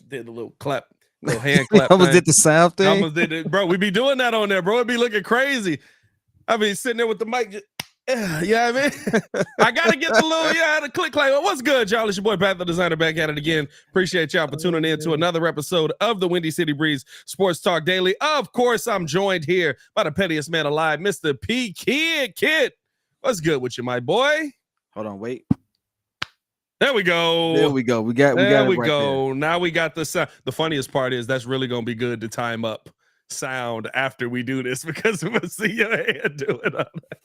did a little clap, little hand clap. Almost did the sound I thing. almost did it, bro. We be doing that on there, bro. It be looking crazy. I be sitting there with the mic. Yeah, I mean, I gotta get the little the click clack. What's good, y'all? It's your boy Panther Designer back at it again. Appreciate y'all for tuning in to another episode of the Windy City Breeze Sports Talk Daily. Of course, I'm joined here by the pettiest man alive, Mr. P.Kidd. Kid, what's good with you, my boy? Hold on, wait. There we go. There we go. We got it right there. Now we got the sound. The funniest part is that's really gonna be good to time up sound after we do this because we'll see your hand do it on it.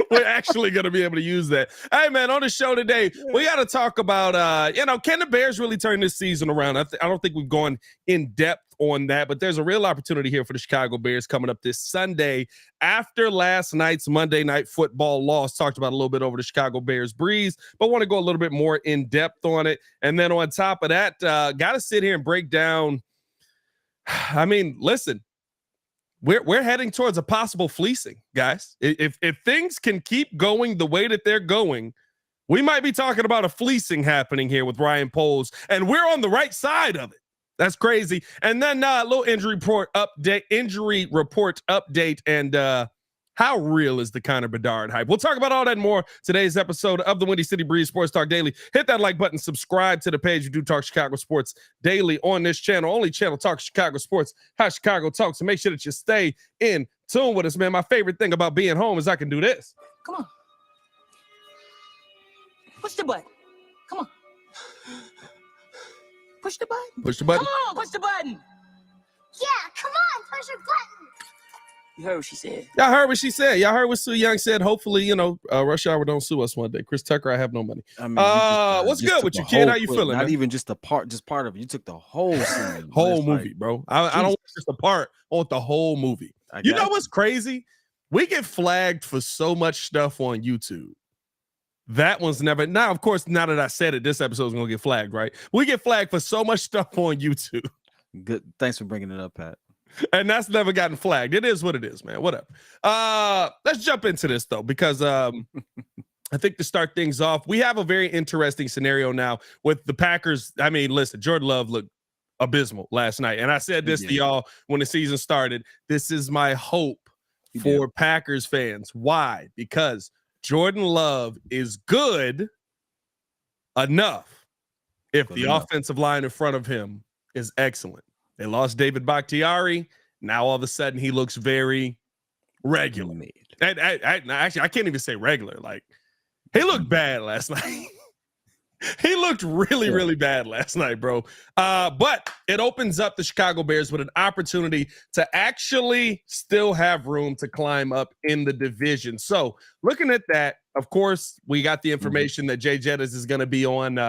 We're actually going to be able to use that. Hey, man, on the show today, we got to talk about, can the Bears really turn this season around? I don't think we've gone in depth on that, but there's a real opportunity here for the Chicago Bears coming up this Sunday after last night's Monday Night Football loss. Talked about a little bit over the Chicago Bears breeze, but want to go a little bit more in depth on it. And then on top of that, got to sit here and break down. I mean, listen, we're heading towards a possible fleecing, guys. If things can keep going the way that they're going, we might be talking about a fleecing happening here with Ryan Poles, and we're on the right side of it. That's crazy. And then a little injury report update, and how real is the Connor Bedard hype? We'll talk about all that and more today's episode of the Windy City Breeze Sports Talk Daily. Hit that like button, subscribe to the page. We do talk Chicago sports daily on this channel. Only channel talk Chicago sports, how Chicago talks. So make sure that you stay in tune with us, man. My favorite thing about being home is I can do this. Come on. Push the button. Come on. Push the button. Push the button. Come on, push the button. Yeah, come on, push your button. You heard what she said. Y'all heard what she said. Y'all heard what Sue Young said. Hopefully, Rush Hour don't sue us one day. Chris Tucker, I have no money. I mean, what's good with you, kid? How you feeling? Not man? even just part of it. You took the whole scene. Whole movie, bro. I don't want just a part. I want the whole movie. You know what's crazy? We get flagged for so much stuff on YouTube. That one's never. Now, of course, now that I said it, this episode's gonna get flagged, right? We get flagged for so much stuff on YouTube. Good. Thanks for bringing it up, Pat. And that's never gotten flagged. It is what it is, man. Whatever. Let's jump into this though, because I think to start things off, we have a very interesting scenario now with the Packers. I mean, listen, Jordan Love looked abysmal last night, and I said this to y'all when the season started. This is my hope for Packers fans. Why? Because Jordan Love is good enough if the offensive line in front of him is excellent. They lost David Bakhtiari. Now all of a sudden he looks very regular. Actually, I can't even say regular. Like, he looked bad last night. He looked really, really bad last night, bro. But it opens up the Chicago Bears with an opportunity to actually still have room to climb up in the division. So looking at that, of course, we got the information that Jay Jettis is going to be on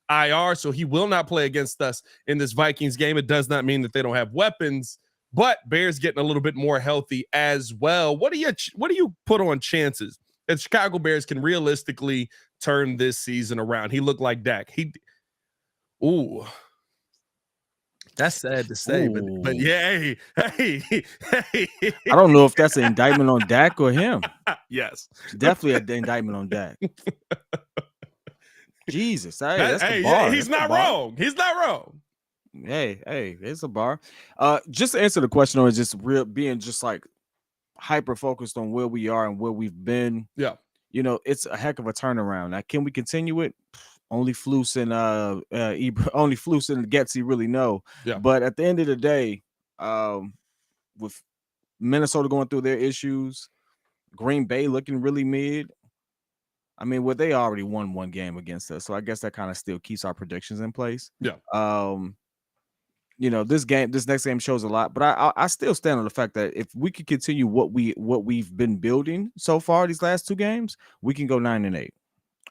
IR, so he will not play against us in this Vikings game. It does not mean that they don't have weapons, but Bears getting a little bit more healthy as well. What do you put on chances that Chicago Bears can realistically turn this season around? He looked like Dak. That's sad to say, but yeah, hey. I don't know if that's an indictment on Dak or him. Yes, definitely an indictment on Dak. Jesus, that's the bar. He's not wrong. He's not wrong. Hey, it's a bar. Just to answer the question, or just being just like hyper focused on where we are and where we've been. Yeah, it's a heck of a turnaround. Now, can we continue it? Only Fleece and only Fleece and Getsy really know. Yeah. But at the end of the day, with Minnesota going through their issues, Green Bay looking really mid. I mean, they already won one game against us, so I guess that kind of still keeps our predictions in place. Yeah. This next game shows a lot, but I still stand on the fact that if we could continue what we've been building so far these last two games, we can go 9-8.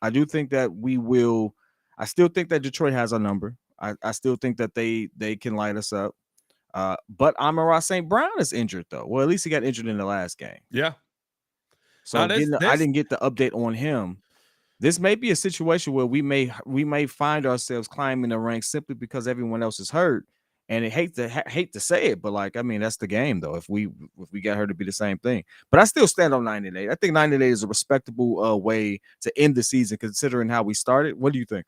I do think that we will. I still think that Detroit has our number. I still think that they can light us up. But Amon-Ra St. Brown is injured though. Well, at least he got injured in the last game. Yeah. So I didn't get the update on him. This may be a situation where we may find ourselves climbing the ranks simply because everyone else is hurt. And I hate to say it, but that's the game though. If we got her to be the same thing, but I still stand on 9-8. I think 9-8 is a respectable way to end the season considering how we started. What do you think?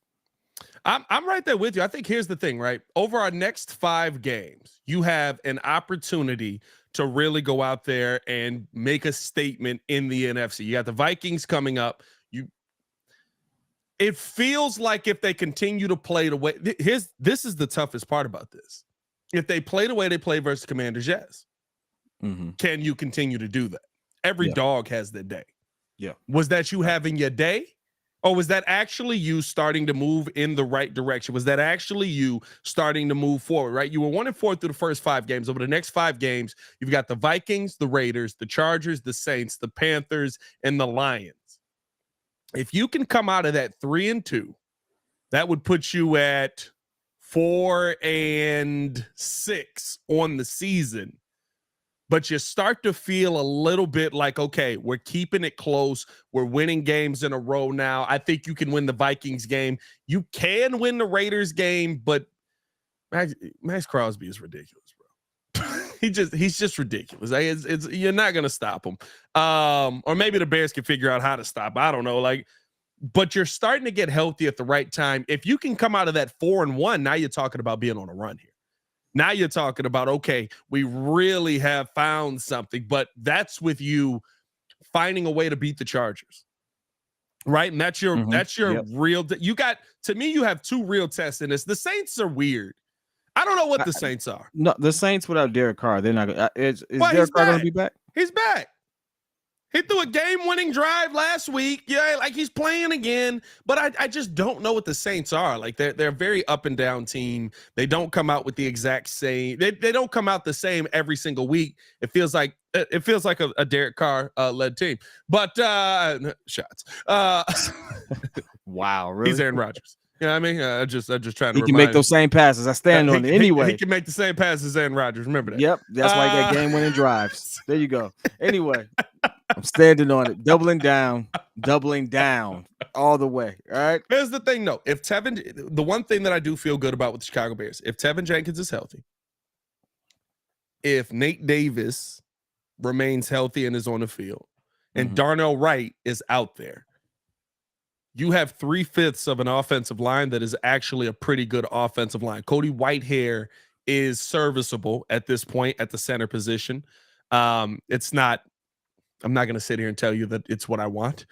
I'm right there with you. I think here's the thing, right? Over our next 5 games, you have an opportunity to really go out there and make a statement in the NFC. You got the Vikings coming up. It feels like if they continue to play the way this is the toughest part about this. If they play the way they play versus Commanders, yes. Mm-hmm. Can you continue to do that? Every dog has their day. Yeah. Was that you having your day? Or was that actually you starting to move in the right direction? Was that actually you starting to move forward, right? You were 1-4 through the first 5 games. Over the next 5 games, you've got the Vikings, the Raiders, the Chargers, the Saints, the Panthers, and the Lions. If you can come out of that 3-2, that would put you at 4-6 on the season. But you start to feel a little bit like, okay, we're keeping it close. We're winning games in a row now. I think you can win the Vikings game. You can win the Raiders game, but Max Crosby is ridiculous, bro. He's just ridiculous. It's you're not gonna stop him. Or maybe the Bears can figure out how to stop. I don't know. But you're starting to get healthy at the right time. If you can come out of that 4-1, now you're talking about being on a run here. Now you're talking about, okay, we really have found something, but that's with you finding a way to beat the Chargers. Right? And that's your real you got to me, you have 2 real tests in this. The Saints are weird. I don't know what the Saints are. No, the Saints without Derek Carr, they're not gonna is Well, Derek Carr gonna be back? He's back. He threw a game-winning drive last week. Yeah, like he's playing again. But I just don't know what the Saints are. Like they're a very up and down team. They don't come out with the exact same. They don't come out the same every single week. It feels like a Derek Carr led team. But shots. Wow, really? He's Aaron Rodgers. You know what I mean? I'm just trying to. He can make those same passes. I stand on it anyway. He can make the same passes as Aaron Rodgers. Remember that. Yep, that's why he got game-winning drives. There you go. Anyway, I'm standing on it, doubling down all the way. All right. Here's the thing, though. If Tevin, the one thing that I do feel good about with the Chicago Bears, if Tevin Jenkins is healthy, if Nate Davis remains healthy and is on the field, and Darnell Wright is out there, you have 3/5 of an offensive line that is actually a pretty good offensive line. Cody Whitehair is serviceable at this point at the center position. It's not, I'm not going to sit here and tell you that it's what I want.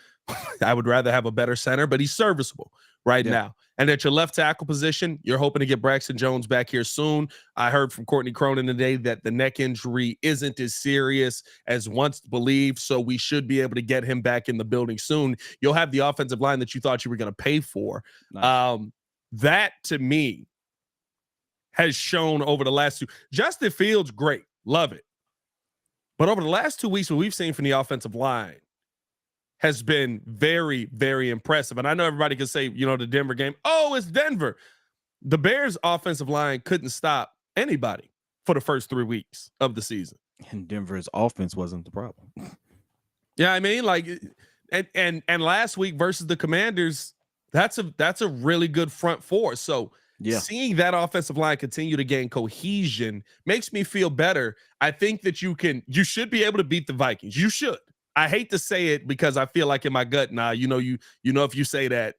I would rather have a better center, but he's serviceable now. And at your left tackle position, you're hoping to get Braxton Jones back here soon. I heard from Courtney Cronin today that the neck injury isn't as serious as once believed, so we should be able to get him back in the building soon. You'll have the offensive line that you thought you were going to pay for. Nice. That, to me, has shown over the last 2. Justin Fields, great. Love it. But over the last 2 weeks, what we've seen from the offensive line has been very, very impressive. And I know everybody can say, the Denver game, oh, it's Denver. The Bears' offensive line couldn't stop anybody for the first 3 weeks of the season. And Denver's offense wasn't the problem. Yeah, I mean, and last week versus the Commanders, that's a really good front four. So seeing that offensive line continue to gain cohesion makes me feel better. I think that you should be able to beat the Vikings. You should. I hate to say it because I feel like in my gut, if you say that,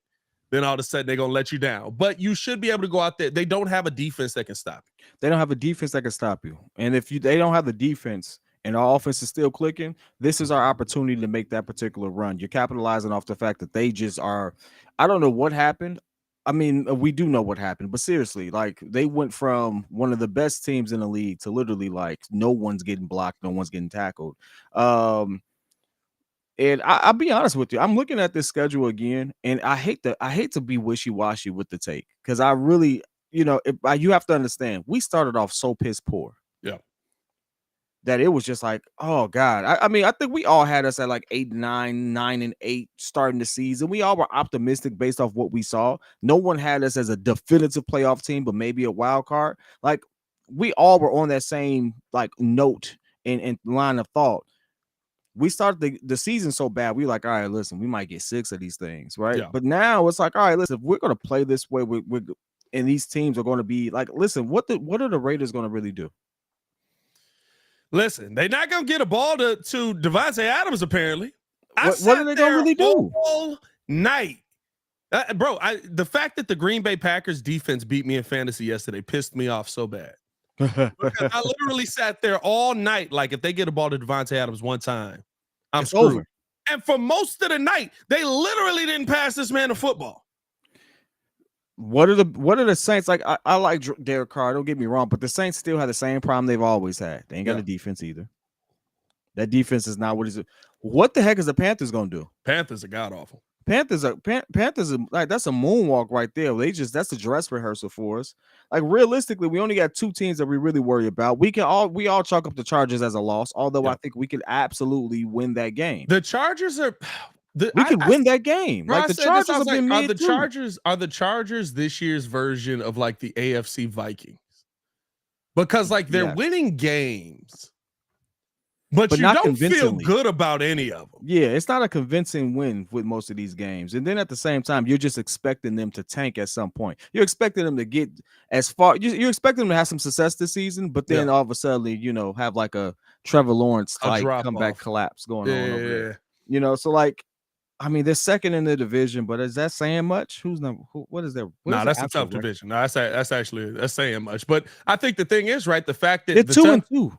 then all of a sudden they're going to let you down. But you should be able to go out there. They don't have a defense that can stop you. They don't have a defense that can stop you. And if they don't have the defense and our offense is still clicking, this is our opportunity to make that particular run. You're capitalizing off the fact that they just are. I don't know what happened. I mean, we do know what happened, but seriously, they went from one of the best teams in the league to literally no one's getting blocked, no one's getting tackled. And I'll be honest with you, I'm looking at this schedule again, and I hate to be wishy-washy with the take because I really, you have to understand, we started off so piss poor. Yeah. That it was just like, oh God. I mean, I think we all had us at 8-9, 9-8 starting the season. We all were optimistic based off what we saw. No one had us as a definitive playoff team, but maybe a wild card. We all were on that same note and line of thought. We started the season so bad, we were like, all right, listen, we might get 6 of these things, right? Yeah. But now it's like, all right, listen, if we're going to play this way, and these teams are going to be listen, what are the Raiders going to really do? Listen, they're not going to get a ball to Devontae Adams, apparently. What are they going to really do? All night Bro, the fact that the Green Bay Packers defense beat me in fantasy yesterday pissed me off so bad. Because I literally sat there all night like, if they get a ball to Devontae Adams one time, I'm It's screwed. over. And for most of the night, they literally didn't pass this man the football. What are the Saints like? I like Derek Carr. Don't get me wrong, but the Saints still have the same problem they've always had. They ain't got a defense either. That defense is not what is it. What the heck is the Panthers gonna do? Panthers are god awful. Panthers are like, that's a moonwalk right there. That's a dress rehearsal for us. Like, realistically, we only got 2 teams that we really worry about. We all chalk up the Chargers as a loss, although I think we could absolutely win that game. The Chargers are we could win that game. Bro, like the Chargers have been are the Chargers this year's version of like the AFC Vikings? Because like they're winning games. But you don't feel good about any of them. Yeah, it's not a convincing win with most of these games. And then at the same time, you're just expecting them to tank at some point. You're expecting them to get as far. You're expecting them to have some success this season, but then all of a sudden, have like a Trevor Lawrence like comeback collapse going on over there. So like, I mean, they're second in the division, but is that saying much? What is that? That's a tough division. No, that's saying much. But I think the thing is, right, the fact that they're 2-2.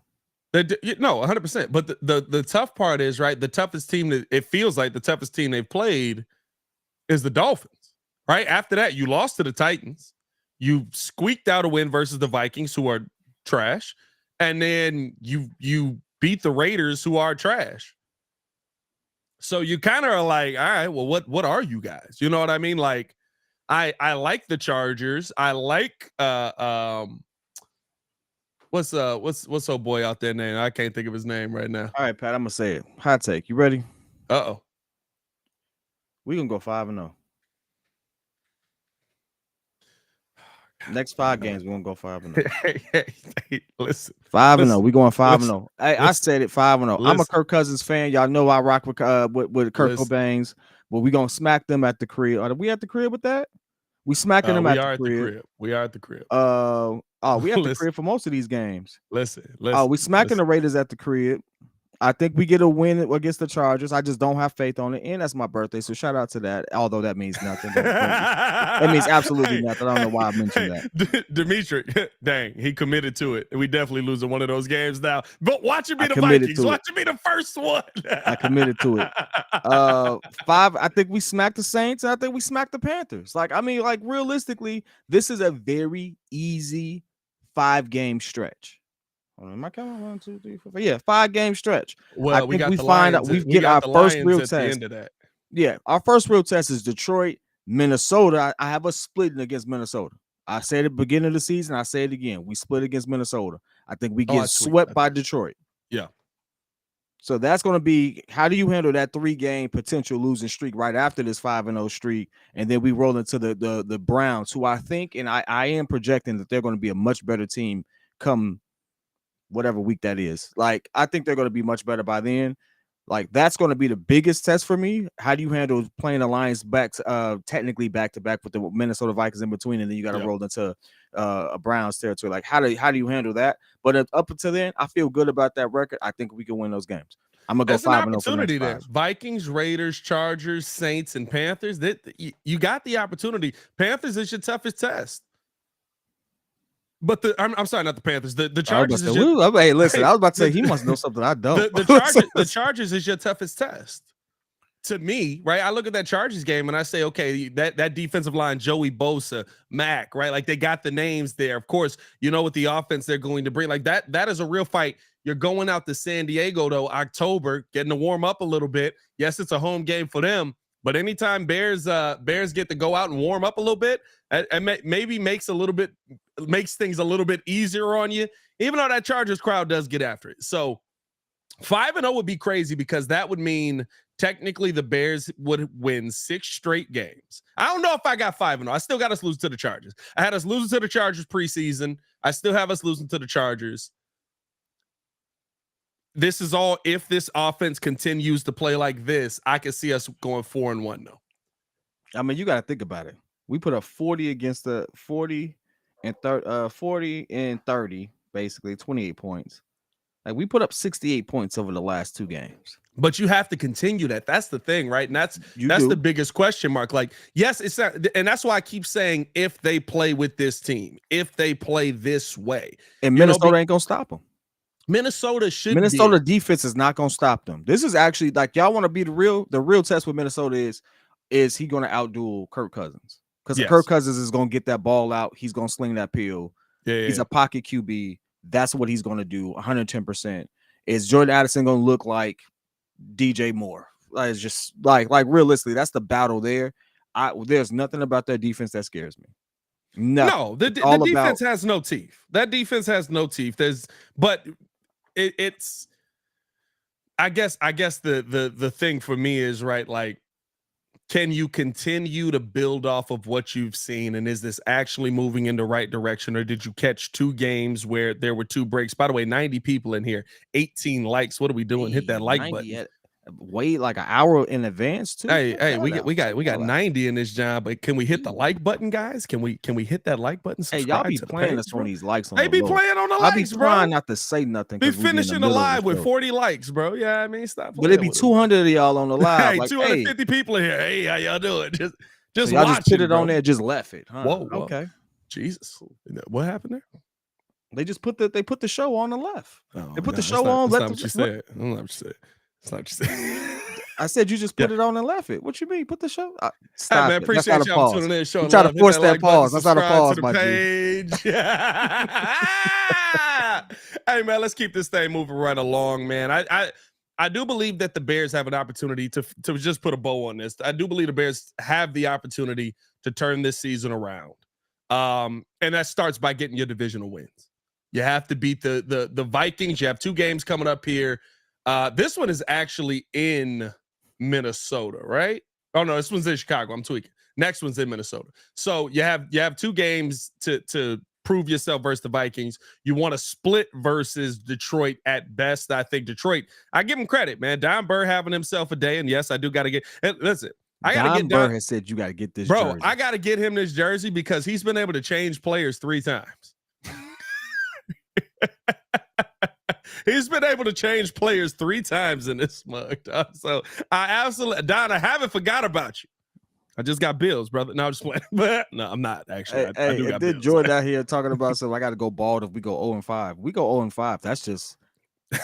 No, 100%. But the tough part is, right, the toughest team that it feels like the toughest team they've played is the Dolphins, right? After that, you lost to the Titans. You squeaked out a win versus the Vikings, who are trash. And then you beat the Raiders, who are trash. So you kind of are like, all right, well, what are you guys? You know what I mean? Like, I like the Chargers. I like what's old boy out there name? I can't think of his name right now. All right, Pat, I'm gonna say it. Hot take. You ready? Uh-oh. We're gonna go 5-0. Next 5 games, we're gonna go 5-0. Hey, listen. 5-0. We going 5-0. Hey, I said it 5-0. I'm a Kirk Cousins fan. Y'all know I rock with Kurt Cobain's, but we gonna smack them at the crib. Are we at the crib with that? We smacking them at the crib. We are at the crib. We at the crib for most of these games. Listen. We smacking the Raiders at the crib. I think we get a win against the Chargers. I just don't have faith on it, and that's my birthday, so shout out to that. Although that means nothing. That means absolutely nothing. I don't know why I mentioned that. Dimitri, dang, he committed to it. We definitely losing one of those games now. But watch it be the Vikings. Watch it be the first one. I committed to it. 5. I think we smacked the Saints. I think we smacked the Panthers. Like, I mean, like, realistically, this is a very easy 5-game stretch. Am I counting 1, 2, 3, 4, 5? Yeah, 5-game stretch. Well, we find out we get our first real test. End of that. Yeah, our first real test is Detroit, Minnesota. I have us splitting against Minnesota. I said at the beginning of the season. I say it again. We split against Minnesota. I think we get swept by Detroit. Yeah. So that's going to be, how do you handle that 3-game potential losing streak right after this 5-0 streak, and then we roll into the Browns, who I think, and I am projecting that they're going to be a much better team come whatever week that is. Like, I think they're going to be much better by then. Like, that's going to be the biggest test for me. How do you handle playing the Lions technically back to back with the Minnesota Vikings in between, and then you got to roll into a Browns territory? Like, how do you handle that? But up until then, I feel good about that record. I think we can win those games. I'm gonna go 5-0 for the next 5. Vikings, Raiders, Chargers, Saints, and Panthers. That you got the opportunity. Panthers is your toughest test. But I'm sorry, not the Panthers. The Chargers. Hey, listen, I was about to say he must know something I don't. The Chargers is your toughest test. To me, right? I look at that Chargers game and I say, okay, that defensive line, Joey Bosa, Mack, right? Like, they got the names there. Of course, you know what the offense they're going to bring. Like, that is a real fight. You're going out to San Diego, though, October, getting to warm up a little bit. Yes, it's a home game for them. But anytime Bears get to go out and warm up a little bit, and maybe makes things a little bit easier on you, even though that Chargers crowd does get after it. So 5-0 would be crazy, because that would mean technically the Bears would win 6 straight games. I don't know if I got 5-0. I still got us losing to the Chargers. I had us losing to the Chargers preseason. I still have us losing to the Chargers. This is all if this offense continues to play like this. I can see us going 4-1 though. I mean, you got to think about it. We put up 40 against the 40 and 30, basically 28 points Like we put up 68 points over the last 2 games. But you have to continue that. That's the thing, right? And that's the biggest question mark. Like, yes, it's not, and that's why I keep saying if they play with this team, if they play this way, and Minnesota ain't gonna stop them. Minnesota defense is not gonna stop them. This is actually like y'all want to be the real test with Minnesota is he gonna outduel Kirk Cousins? Because Kirk Cousins is gonna get that ball out. He's gonna sling that pill. He's a pocket QB. That's what he's gonna do. 110%. Is Jordan Addison gonna look like DJ Moore? Like it's just like realistically, that's the battle there. There's nothing about that defense that scares me. No, the defense has no teeth. That defense has no teeth. It's I guess the thing for me is, right, like, can you continue to build off of what you've seen, and is this actually moving in the right direction, or did you catch 2 games where there were 2 breaks? By the way, 90 people in here, 18 likes. What are we doing? Hit that like button. Wait like an hour in advance too. Hey, we got 90 in this job, but can we hit the like button, guys? Can we hit that like button? Hey, y'all be playing us on these likes. They be playing on the likes, bro. I be trying not to say nothing. We finishing the live with 40 likes, bro. Yeah, I mean, stop. But it be 200 of y'all on the live. Hey, like, 250 people in here. Hey, how y'all doing? Just so y'all watch just put it on there, just left it. Huh? Whoa, okay. Jesus, what happened there? They just put the show on the left. Oh, they put the show on. That's not what you said. That's not what you said. That's not what you said. I said you just put it on and left it. What you mean? Put the show. Stop. Hey, man, appreciate y'all tuning in. You try to force that pause. That's not a pause, my page. Hey, man, let's keep this thing moving right along, man. I do believe that the Bears have an opportunity to just put a bow on this. I do believe the Bears have the opportunity to turn this season around. And that starts by getting your divisional wins. You have to beat the Vikings. You have 2 games coming up here. This one is actually in Minnesota, right? Oh no, this one's in Chicago. I'm tweaking. Next one's in Minnesota. So you have 2 games to prove yourself versus the Vikings. You want to split versus Detroit at best. I think Detroit, I give him credit, man. Don Burr having himself a day, and yes, I do got to get. Listen, I got to get Don Burr has said you got to get this, bro. jersey. I got to get him this jersey because he's been able to change players 3 times. He's been able to change players 3 times in this mug. So I absolutely, Don, I haven't forgot about you. I just got bills, brother. No, I'm just playing. But no, I'm not actually. I do got bills. Jordan out here talking about something. I got to go bald if we go 0-5. We go 0-5. That's just.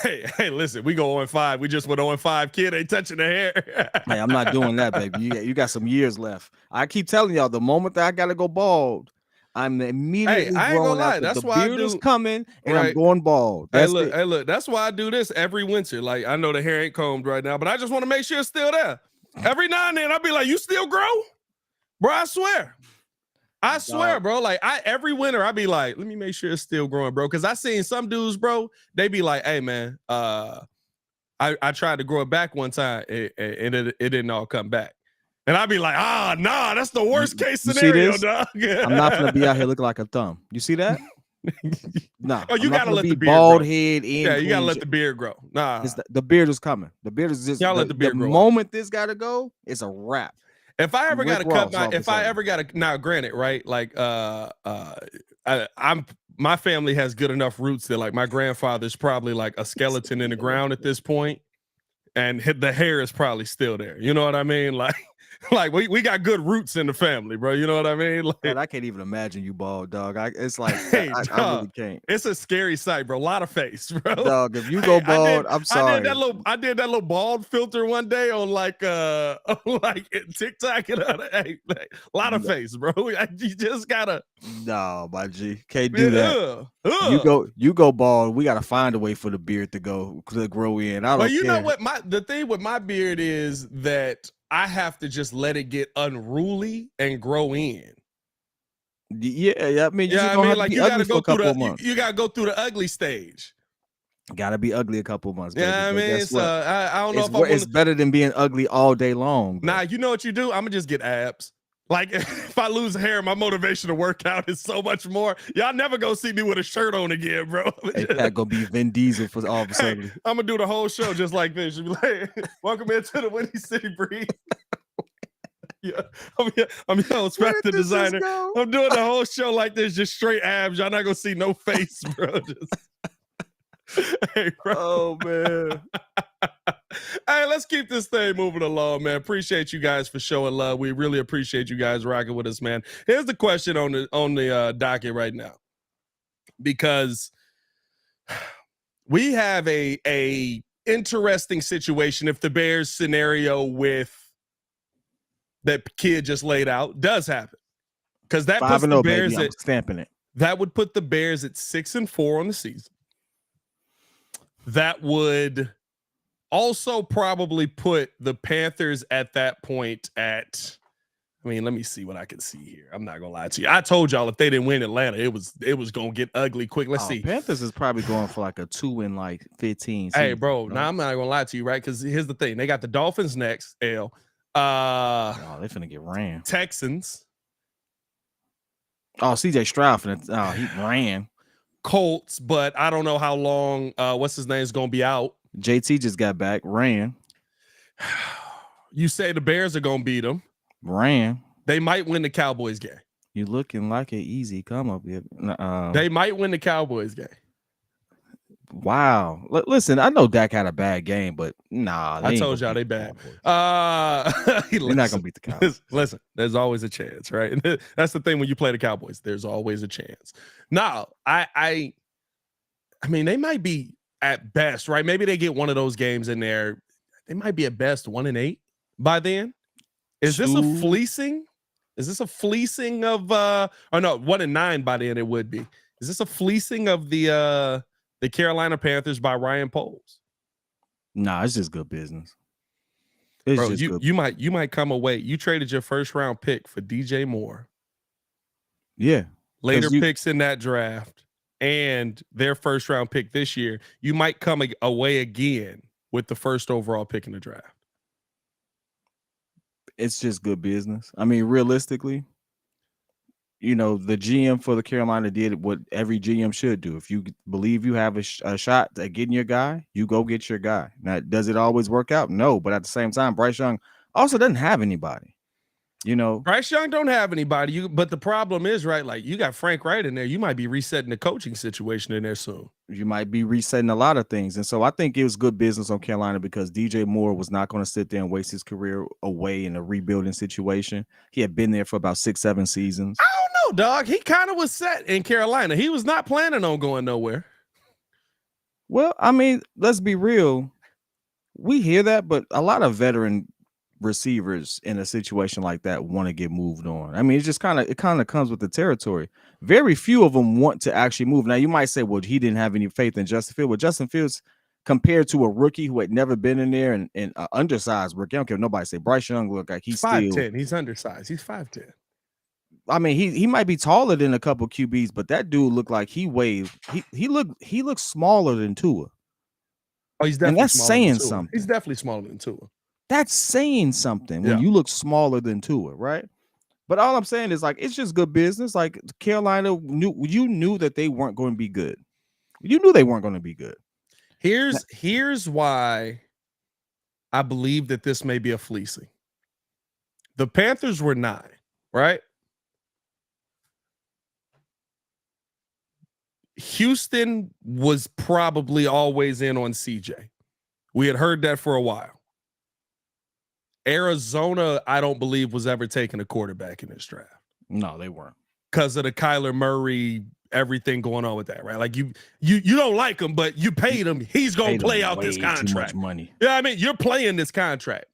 Hey, listen, we go 0-5. We just went 0-5. Kid ain't touching the hair. Hey, I'm not doing that, baby. You got some years left. I keep telling y'all, the moment that I got to go bald, I'm immediately I ain't gonna lie. That's the beard is coming, and right. I'm going bald. Hey, look. That's why I do this every winter. Like, I know the hair ain't combed right now, but I just want to make sure it's still there. Every now and then, I'll be like, "You still grow, bro?" I swear, bro. Like, every winter, I'll be like, "Let me make sure it's still growing, bro." Because I seen some dudes, bro. They be like, "Hey, man, I tried to grow it back one time, and it didn't all come back." And I'd be like, nah, that's the worst case scenario, dog. I'm not gonna be out here looking like a thumb. You see that? Nah. Oh, you gotta let the beard bald grow. head in. Yeah, you gotta let the beard grow. Nah, the beard is coming. The beard is just. Y'all let the beard grow. The moment this gotta go, it's a wrap. If I ever gotta cut now, granted, right? Like, my family has good enough roots that, like, my grandfather's probably like a skeleton in the ground at this point, and the hair is probably still there. You know what I mean? Like we got good roots in the family, bro. You know what I mean? Like, man, I can't even imagine you bald, dog. It's like hey, I really can't. It's a scary sight, bro. A lot of face, bro. Dog, if you go bald, I'm sorry. I did that little bald filter one day on like TikTok and a lot of face, bro. You just gotta. No, my G, can't do that. You go bald. We gotta find a way for the beard to grow in. I don't. But you know what? The thing with my beard is that I have to just let it get unruly and grow in. Yeah. I mean, you gotta go through you gotta go through the ugly stage. Gotta be ugly a couple months. Yeah, baby. I mean, I don't know if it's better than being ugly all day long. Bro. Nah, you know what you do? I'm gonna just get abs. Like, if I lose hair, my motivation to work out is so much more. Y'all never gonna see me with a shirt on again, bro. That gonna be Vin Diesel for all of a sudden. I'm gonna do the whole show just like this. You'll be like, "Welcome into the Windy City Breeze." Yeah, I'm your Spectre designer. I'm doing the whole show like this, just straight abs. Y'all not gonna see no face, bro. Hey, bro. Oh man. Hey, let's keep this thing moving along, man. Appreciate you guys for showing love. We really appreciate you guys rocking with us, man. Here's the question on the docket right now, because we have a interesting situation if the Bears scenario with that P.Kidd just laid out does happen, because that puts the 5-0, Bears baby. I'm at stamping it. that would put the Bears at 6-4 on the season. That would also probably put the Panthers at that point at, I mean, let me see what I can see here. I'm not gonna lie to you. I told y'all if they didn't win Atlanta, it was gonna get ugly quick. Let's see. Panthers is probably going for like a 2-15. Hey, bro, now I'm not gonna lie to you, right? Because here's the thing: they got the Dolphins next. L. Oh, they finna get ran. Texans. Oh, CJ Stroud finna. He ran. Colts, but I don't know how long. What's his name is gonna be out. JT just got back. Ran. You say the Bears are gonna beat them. Ran. They might win the Cowboys game. You looking like an easy come up. They might win the Cowboys game. Wow. Listen, I know Dak had a bad game, but nah. I told y'all they bad. You're not gonna beat the Cowboys. Listen, there's always a chance, right? That's the thing when you play the Cowboys. There's always a chance. Now, I mean, they might be at best, right? Maybe they get one of those games in there. They might be at best 1-8 by then. Is this a fleecing? Is this a fleecing of or no, 1-9 by then it would be. Is this a fleecing of the Carolina Panthers by Ryan Poles? Nah, it's just good business. Bro, you might come away. You traded your first round pick for DJ Moore. Yeah. Later picks in that draft and their first round pick this year. You might come away again with the first overall pick in the draft. It's just good business. I mean, realistically, you know, the GM for the Carolina did what every GM should do. If you believe you have a shot at getting your guy, you go get your guy. Now, does it always work out? No, but at the same time, Bryce Young also doesn't have anybody. You know, Bryce Young don't have anybody. But the problem is, right, like you got Frank Wright in there. You might be resetting the coaching situation in there soon. You might be resetting a lot of things. And so I think it was good business on Carolina because DJ Moore was not going to sit there and waste his career away in a rebuilding situation. He had been there for about 6-7 seasons. I don't know, dog. He kind of was set in Carolina. He was not planning on going nowhere. Well, I mean, let's be real. We hear that, but a lot of veteran receivers in a situation like that want to get moved on. I mean, it kind of comes with the territory. Very few of them want to actually move. Now, you might say, well, he didn't have any faith in Justin Fields. Well, Justin Fields, compared to a rookie who had never been in there and an undersized rookie, I don't care if nobody say Bryce Young look like he's 5'10". He's undersized. He's 5'10". I mean, he might be taller than a couple QBs, but that dude looked like he looks smaller than Tua. Oh, he's definitely and that's saying something. something. He's definitely smaller than Tua. That's saying something when you look smaller than Tua, right? But all I'm saying is, like, it's just good business. Like, Carolina knew that they weren't going to be good. You knew they weren't going to be good. Here's why I believe that this may be a fleecing. The Panthers were 9, right? Houston was probably always in on CJ. We had heard that for a while. Arizona, I don't believe, was ever taking a quarterback in this draft. No, they weren't. Because of the Kyler Murray, everything going on with that, right? Like you don't like him, but you paid him. He's going to play out this contract. Too much money. Yeah, I mean, you're playing this contract.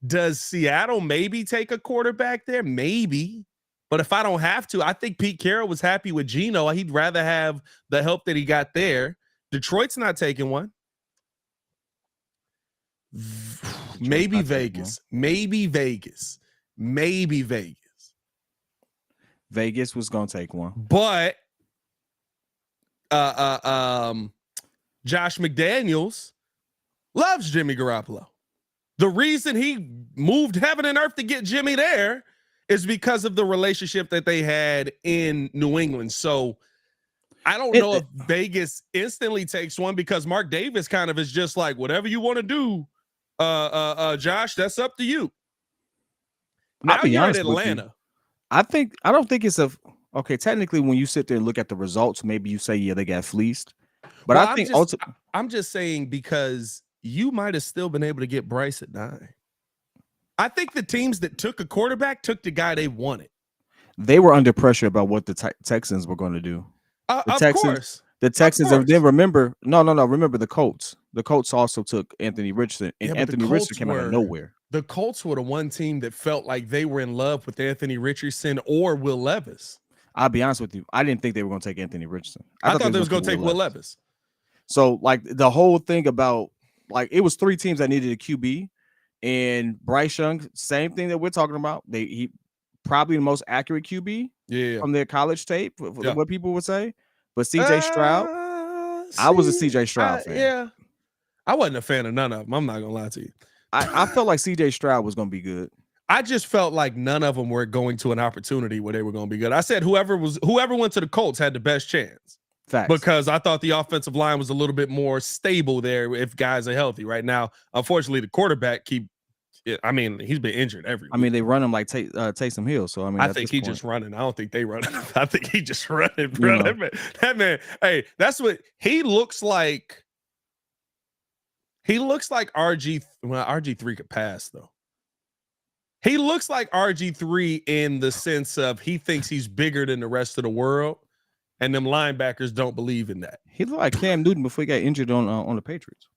Does Seattle maybe take a quarterback there? Maybe. But if I don't have to, I think Pete Carroll was happy with Geno. He'd rather have the help that he got there. Detroit's not taking one. Maybe Vegas. Maybe Vegas. Maybe Vegas. Vegas was gonna take one. But Josh McDaniels loves Jimmy Garoppolo. The reason he moved heaven and earth to get Jimmy there is because of the relationship that they had in New England. So I don't know if Vegas instantly takes one because Mark Davis kind of is just like, whatever you want to do, Josh, that's up to you. Now you're in Atlanta. I don't think it's okay. Technically, when you sit there and look at the results, maybe you say, yeah, they got fleeced. But Well, I think I'm just saying because you might have still been able to get Bryce at 9. I think the teams that took a quarterback took the guy they wanted. they were under pressure about what the Texans were going to do. The Of Texans, course. The Texans, and then remember the Colts. The Colts also took Anthony Richardson, and Anthony Richardson came out of nowhere. The Colts were the one team that felt like they were in love with Anthony Richardson or Will Levis. I'll be honest with you. I didn't think they were going to take Anthony Richardson. I thought they was going to take Will Levis. So, like, the whole thing about, like, it was 3 teams that needed a QB, and Bryce Young, same thing that we're talking about. He probably the most accurate QB from their college tape, what people would say. But CJ Stroud, I was a CJ Stroud fan. Yeah. I wasn't a fan of none of them. I'm not going to lie to you. I felt like CJ Stroud was going to be good. I just felt like none of them were going to an opportunity where they were going to be good. I said whoever went to the Colts had the best chance. Facts. Because I thought the offensive line was a little bit more stable there if guys are healthy. Right now, unfortunately, the quarterback he's been injured every week. I mean, they run him like Taysom Hill. So, I mean, I think he's just running. I don't think they run. I think he just running, bro. That man, hey, that's what he looks like. He looks like RG. Well, RG3 could pass, though. He looks like RG3 in the sense of he thinks he's bigger than the rest of the world, and them linebackers don't believe in that. He looked like Cam Newton before he got injured on the Patriots.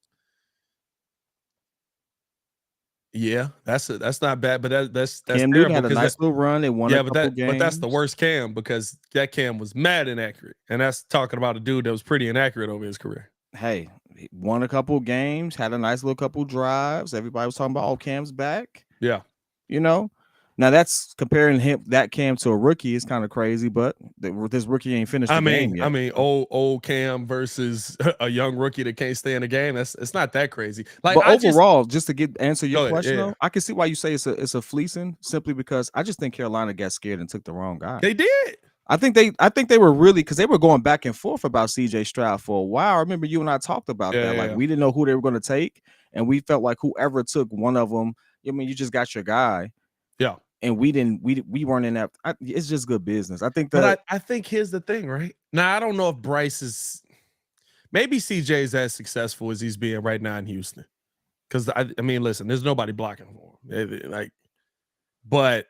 Yeah, that's not bad, but that's Cam Newton had a nice little run. They won a couple games. But that's the worst Cam because that Cam was mad inaccurate, and that's talking about a dude that was pretty inaccurate over his career. Hey, he won a couple games, had a nice little couple drives. Everybody was talking about, oh, Cam's back. Yeah. You know, now that's comparing that Cam to a rookie is kind of crazy, but this rookie ain't finished the game yet. I mean, old Cam versus a young rookie that can't stay in the game. It's not that crazy. Like, but overall, just to answer your question, yeah. though, I can see why you say it's a fleecing simply because I just think Carolina got scared and took the wrong guy. They did. I think they were really, because they were going back and forth about CJ Stroud for a while. I remember you and I talked about that. Like, we didn't know who they were going to take, and we felt like whoever took one of them, I mean, you just got your guy. Yeah. And we weren't in that. It's just good business. I think that. But I think here's the thing, right? Now, I don't know if Bryce is, maybe CJ is as successful as he's being right now in Houston. Because I mean, listen, there's nobody blocking for him. But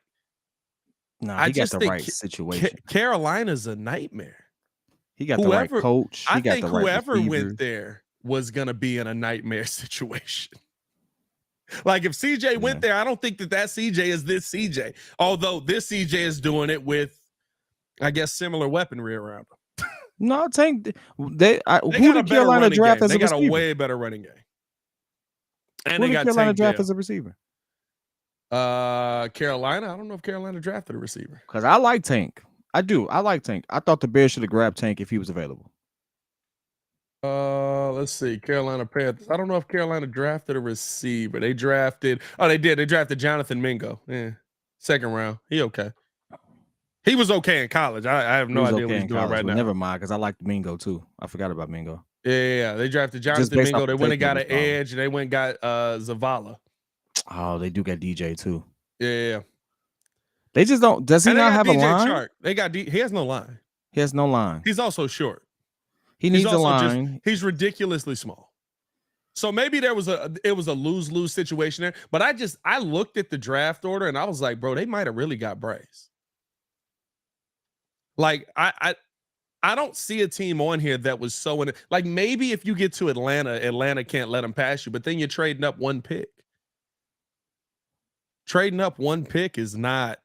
he got the right situation. Carolina's a nightmare. He got the right coach. I think whoever went there was gonna be in a nightmare situation. Like if CJ went there, I don't think that CJ is this CJ. Although this CJ is doing it with, I guess, similar weaponry around him. No, Tank. Who did Carolina draft as a receiver? They got a way better running game. And who did Carolina draft as a receiver? Carolina. I don't know if Carolina drafted a receiver. Because I like Tank. I do. I like Tank. I thought the Bears should have grabbed Tank if he was available. Let's see. Carolina Panthers. I don't know if Carolina drafted a receiver. They drafted. Oh, they did. They drafted Jonathan Mingo. Yeah, 2nd round. He okay. He was okay in college. I have no idea what he's doing right now. Never mind, because I liked Mingo too. I forgot about Mingo. Yeah. They drafted Jonathan Mingo. They went and got an edge, and they went and got Zavala. Oh, they do got DJ too. Yeah. They just don't. Does he not have DJ a line? Chark. He has no line. He has no line. He's also short. He needs a line. He's ridiculously small. So maybe it was a lose-lose situation there. But I looked at the draft order and I was like, bro, they might have really got Bryce. Like I don't see a team on here that was so in it. Like maybe if you get to Atlanta can't let them pass you, but then you're trading up one pick. Trading up one pick is not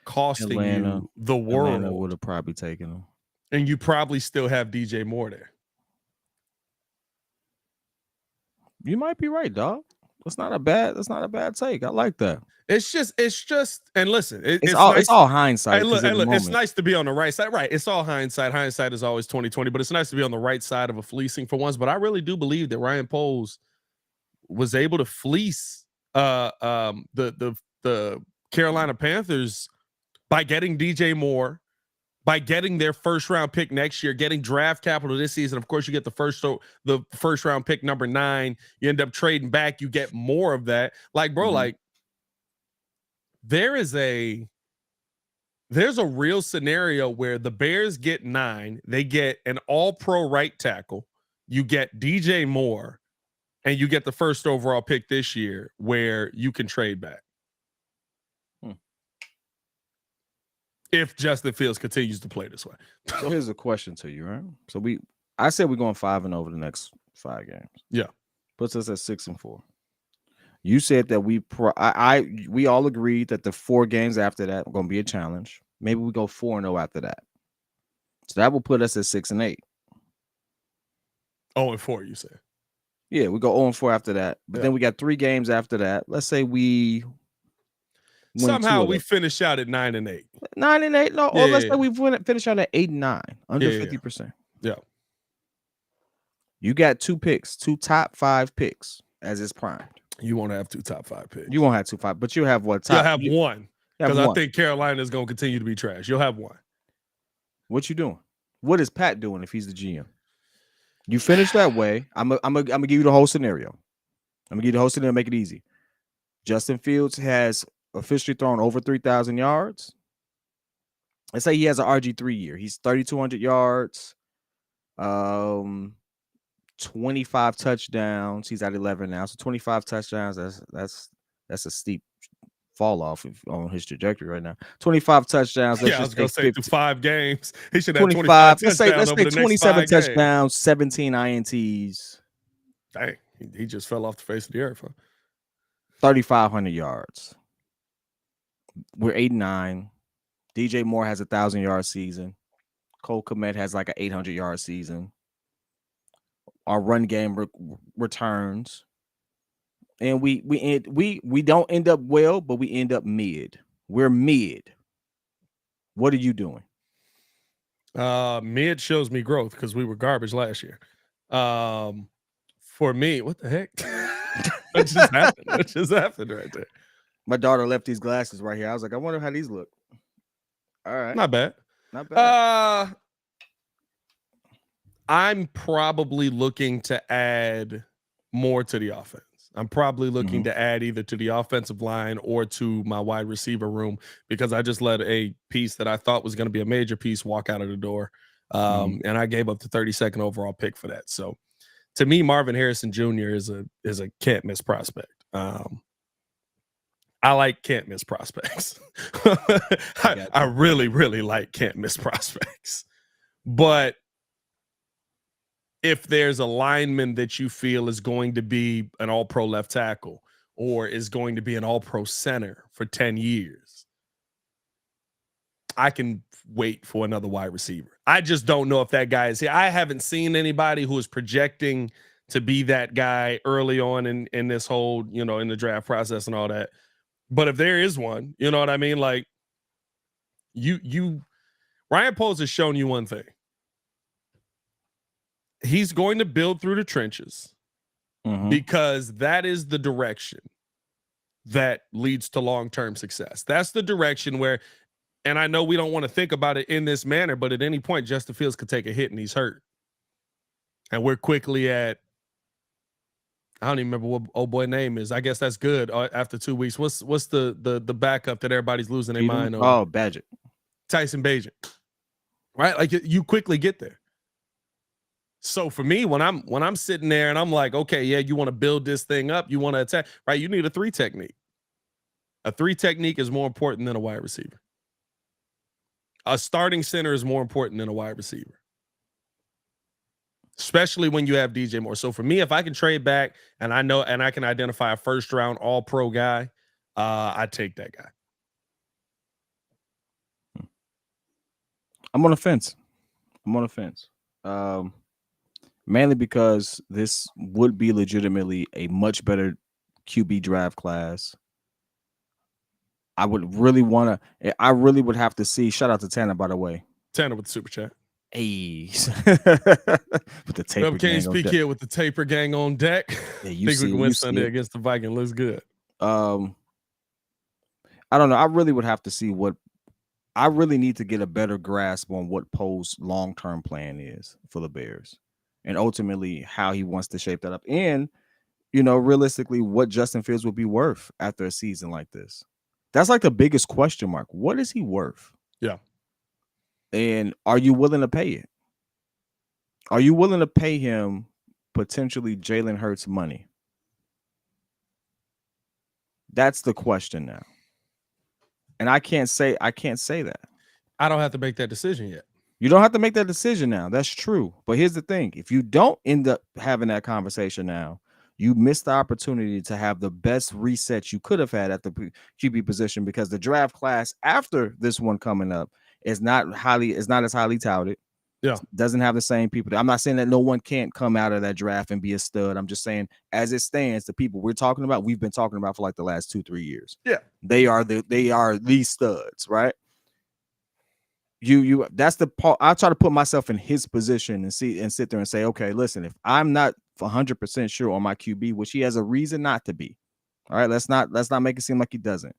costing you the world. Atlanta would have probably taken him. And you probably still have DJ Moore there. You might be right, dog. That's not a bad take. I like that. It's just, and listen, it's all hindsight. Hey, look, it's nice to be on the right side. Right. It's all hindsight. Hindsight is always 20/20, but it's nice to be on the right side of a fleecing for once. But I really do believe that Ryan Poles was able to fleece the Carolina Panthers by getting DJ Moore, by getting their 1st round pick next year, getting draft capital this season. Of course, you get the first round pick number 9. You end up trading back. You get more of that. Like, bro, like there's a real scenario where the Bears get 9. They get an all-pro right tackle. you get DJ Moore and you get the first overall pick this year where you can trade back. If Justin Fields continues to play this way. So here's a question to you, right? So I said we're going 5-0 over the next 5 games. Yeah. Puts us at 6-4. You said that we all agreed that the 4 games after that are going to be a challenge. Maybe we go 4-0 after that. So that will put us at 6-8. 0-4, you said. Yeah, we go 0-4 after that. But then we got 3 games after that. Let's say we somehow we finish out at 9-8. 9-8. No, Yeah, or let's say we finish out at 8-9, under 50%. Yeah. You got 2 picks, 2 top 5 picks as it's primed. You won't have 2 top 5 picks. You won't have 2 5, but you'll have what? You'll have one. Because I think Carolina is going to continue to be trash. You'll have one. What you doing? What is Pat doing if he's the GM? You finish that way. I'm gonna give you the whole scenario. I'm gonna give you the whole scenario. Make it easy. Justin Fields has officially thrown over 3,000 yards. Let's say he has an RG3 year. He's 3,200 yards, 25 touchdowns. He's at 11 now, so 25 touchdowns. That's a steep fall off on his trajectory right now. 25 touchdowns. I was gonna say through 5 games, he should have 25 touchdowns. Let's say 27 touchdowns, 17 INTs. Dang, he just fell off the face of the earth. Huh? 3,500 yards. We're 8-9. DJ Moore has a 1,000-yard season. Cole Kmet has like an 800-yard season. Our run game returns. And we don't end up well, but we end up mid. We're mid. What are you doing? Mid shows me growth because we were garbage last year. For me, what the heck? What just happened? What just happened right there? My daughter left these glasses right here. I was like, I wonder how these look. All right. Not bad. Not bad. I'm probably looking to add more to the offense. I'm probably looking to add either to the offensive line or to my wide receiver room because I just let a piece that I thought was going to be a major piece walk out of the door. And I gave up the 32nd overall pick for that. So to me, Marvin Harrison Jr. is a can't miss prospect. I like can't miss prospects. I really, really like can't miss prospects. But if there's a lineman that you feel is going to be an all-pro left tackle or is going to be an all-pro center for 10 years, I can wait for another wide receiver. I just don't know if that guy is here. I haven't seen anybody who is projecting to be that guy early on in this whole, in the draft process and all that. But if there is one, you know what I mean? Like Ryan Poles has shown you one thing. He's going to build through the trenches because that is the direction that leads to long-term success. That's the direction where, and I know we don't want to think about it in this manner, but at any point, Justin Fields could take a hit and he's hurt. And we're quickly at, I don't even remember what old boy name is. I guess that's good after 2 weeks. What's the backup that everybody's losing their mind over? Oh, Badgett. Tyson Bagent. Right? Like you quickly get there. So for me, when I'm sitting there and I'm like, okay, yeah, you want to build this thing up, you want to attack, right? You need a 3 technique. A 3 technique is more important than a wide receiver. A starting center is more important than a wide receiver, especially when you have DJ Moore. So for me, if I can trade back and I know and I can identify a first round all pro guy, I take that guy. I'm on the fence. Mainly because this would be legitimately a much better QB draft class. I really would have to see. Shout out to Tanner, by the way. Tanner with the super chat. Hey, with the taper Kings P.Kidd with the taper gang on deck. Yeah, think we can win Sunday against the Vikings. Looks good. I don't know. I really would have to see what. I really need to get a better grasp on what Poe's long-term plan is for the Bears. And ultimately, how he wants to shape that up. And, realistically, what Justin Fields would be worth after a season like this. That's like the biggest question mark. What is he worth? Yeah. And are you willing to pay it? Are you willing to pay him potentially Jalen Hurts money? That's the question now. And I can't say that. I don't have to make that decision yet. You don't have to make that decision now. That's true. But here's the thing. If you don't end up having that conversation now, you missed the opportunity to have the best reset you could have had at the QB position, because the draft class after this one coming up is not as highly touted. Yeah. Doesn't have the same people. I'm not saying that no one can't come out of that draft and be a stud. I'm just saying, as it stands, the people we've been talking about for like the last 2-3 years. Yeah. They are these studs, right? That's the part. I try to put myself in his position and sit there and say, okay, listen, if I'm not 100% sure on my QB, which he has a reason not to be, all right, let's not make it seem like he doesn't.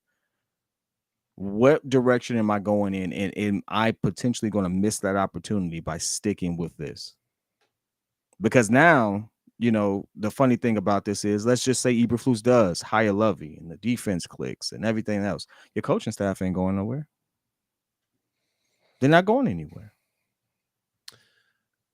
What direction am I going in? And am I potentially going to miss that opportunity by sticking with this? Because now, the funny thing about this is, let's just say Eberflus does hire Lovey and the defense clicks and everything else. Your coaching staff ain't going nowhere. They're not going anywhere.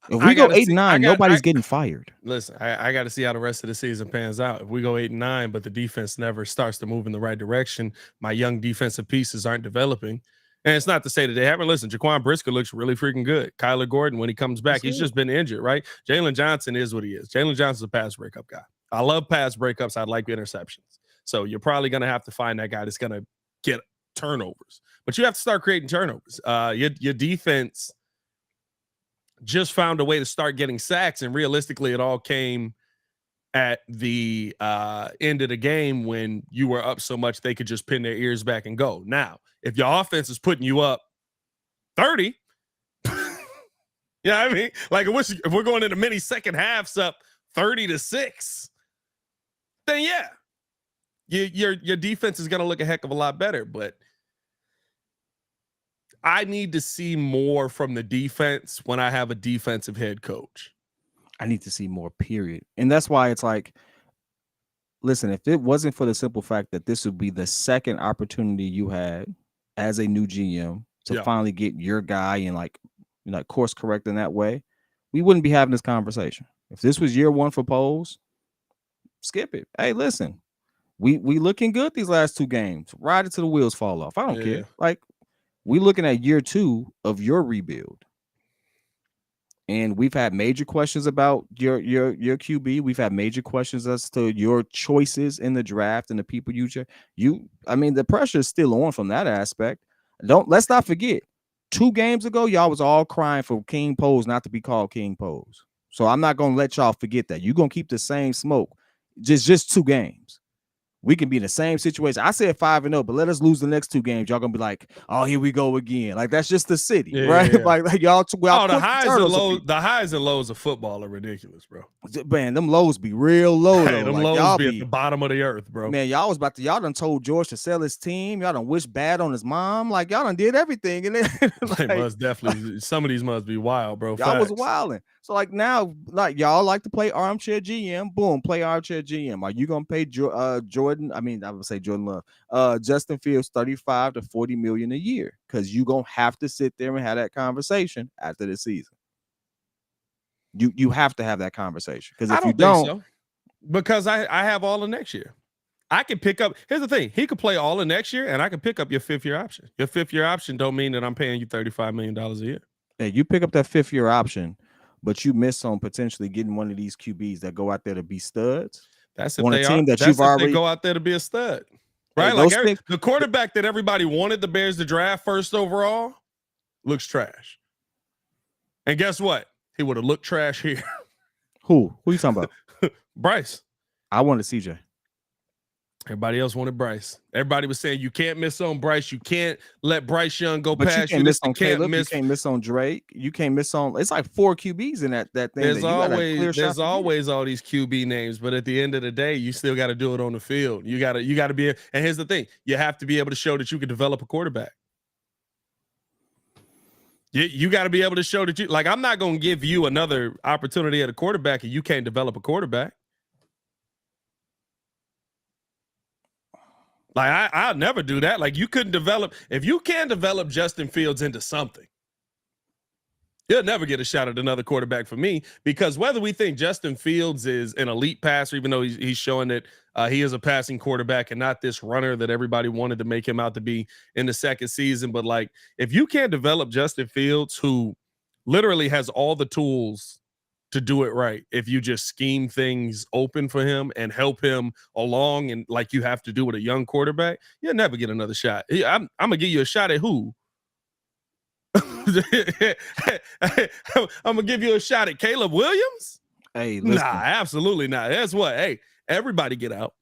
If we go 8-9, nobody's getting fired. Listen, I got to see how the rest of the season pans out. If we go 8-9, but the defense never starts to move in the right direction, my young defensive pieces aren't developing. And it's not to say that they haven't. Listen, Jaquan Brisker looks really freaking good. Kyler Gordon, when he comes back, he's just been injured, right? Jalen Johnson is what he is. Jalen Johnson's a pass breakup guy. I love pass breakups. I like interceptions. So you're probably going to have to find that guy that's going to get turnovers. But you have to start creating turnovers. Your defense just found a way to start getting sacks, and realistically it all came at the end of the game when you were up so much they could just pin their ears back and go. Now, if your offense is putting you up 30, I mean, like if we're going into many second halves up 30-6, then yeah, your defense is going to look a heck of a lot better. But I need to see more from the defense when I have a defensive head coach. I need to see more, period. And that's why it's like, listen, if it wasn't for the simple fact that this would be the second opportunity you had as a new GM to finally get your guy and like course correct in that way, we wouldn't be having this conversation. If this was year one for Poles, skip it. Hey, listen, we looking good these last 2 games. Ride it till the wheels fall off. I don't care. Like, we looking at year 2 of your rebuild. And we've had major questions about your QB. We've had major questions as to your choices in the draft and the people I mean, the pressure is still on from that aspect. Let's not forget, 2 games ago, y'all was all crying for King Pose not to be called King Pose. So I'm not gonna let y'all forget that. You're gonna keep the same smoke. Just 2 games. We can be in the same situation. I said 5-0, but let us lose the next 2 games. Y'all gonna be like, oh, here we go again. Like, that's just the city, right? Yeah. Like y'all. The highs and lows of football are ridiculous, bro. Man, them lows be real low. Hey, them lows be at the bottom of the earth, bro. Man, y'all done told George to sell his team. Y'all done wished bad on his mom. Like, y'all done did everything. And then must definitely. Some of these must be wild, bro. Y'all was wilding. So like now, like y'all like to play armchair GM. Boom, play armchair GM. Are you gonna pay Jordan? I mean, I would say Jordan Love, Justin Fields $35 to $40 million a year, because you gonna have to sit there and have that conversation after the season. You have to have that conversation, because if you don't, so. Because I have all of next year. I can pick up. Here's the thing: he could play all of next year, and I can pick up your 5th year option. Your 5th year option don't mean that I'm paying you $35 million a year. Hey, you pick up that 5th year option, but you miss on potentially getting one of these QBs that go out there to be studs. That's if they go out there to be a stud, right? Hey, like the quarterback that everybody wanted the Bears to draft 1st overall looks trash. And guess what? He would have looked trash here. Who are you talking about? Bryce. I wanted CJ. Everybody else wanted Bryce. Everybody was saying you can't miss on Bryce. You can't let Bryce Young go past you. You can't miss on Caleb. You can't miss on Drake. You can't miss on. It's like 4 QBs in that thing. There's always all these QB names, but at the end of the day, you still got to do it on the field. You got to be. And here's the thing: you have to be able to show that you can develop a quarterback. You got to be able to show that you. I'm not going to give you another opportunity at a quarterback and you can't develop a quarterback. Like, I'll never do that. Like, you couldn't develop, if you can't develop Justin Fields into something, He'll never get a shot at another quarterback for me, because whether we think Justin Fields is an elite passer, even though he's showing that he is a passing quarterback and not this runner that everybody wanted to make him out to be in the second season. But like, if you can't develop Justin Fields, who literally has all the tools to do it right, if you just scheme things open for him and help him along, and like you have to do with a young quarterback, you'll never get another shot. I'm gonna give you a shot at who? I'm gonna give you a shot at Caleb Williams. Hey, listen. Nah, absolutely not. That's what. Hey, everybody get out.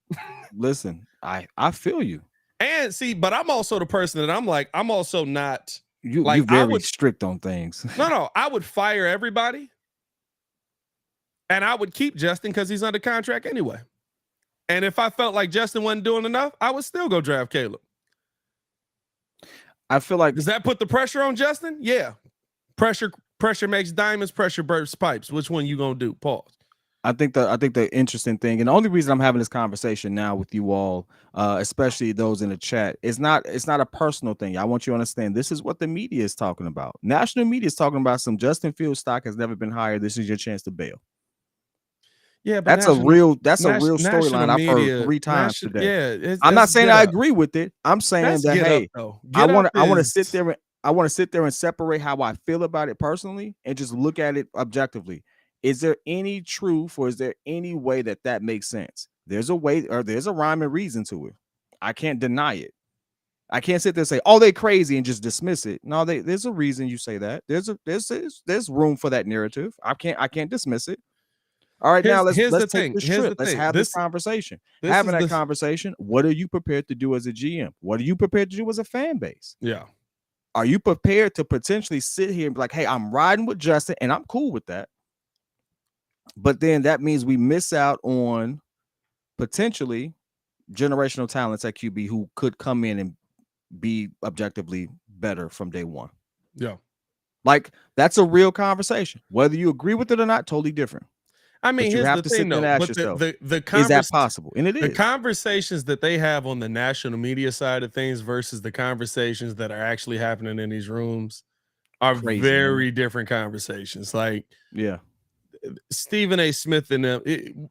Listen, I feel you. And see, but I'm also the person that I'm also not. You're I very strict on things. No, I would fire everybody, and I would keep Justin because he's under contract anyway. And if I felt like Justin wasn't doing enough, I would still go draft Caleb. I feel like, does that put the pressure on Justin? Yeah. Pressure makes diamonds, pressure bursts pipes. Which one you gonna do? Pause. I think the interesting thing, and the only reason I'm having this conversation now with you all, especially those in the chat, it's not a personal thing. I want you to understand this is what the media is talking about. National media is talking about some Justin Fields stock has never been higher. This is your chance to bail. Yeah, but that's a real storyline I've heard 3 times today. Yeah, I'm not saying I agree with it. I'm saying that, hey, I want to sit there and separate how I feel about it personally and just look at it objectively. Is there any truth, or is there any way that makes sense? There's a way, or there's a rhyme and reason to it. I can't deny it. I can't sit there and say, "Oh, they crazy," and just dismiss it. No, there's a reason you say that. There's room for that narrative. I can't dismiss it. All right, now let's take this trip. Let's have this conversation. Having that conversation, what are you prepared to do as a GM? What are you prepared to do as a fan base? Yeah. Are you prepared to potentially sit here and be like, hey, I'm riding with Justin, and I'm cool with that. But then that means we miss out on potentially generational talents at QB who could come in and be objectively better from day one. Yeah. Like, that's a real conversation. Whether you agree with it or not, totally different. I mean, you have to sit there and ask yourself, is that possible? And it is. The conversations that they have on the national media side of things versus the conversations that are actually happening in these rooms are very different conversations. Like, yeah, Stephen A. Smith and them.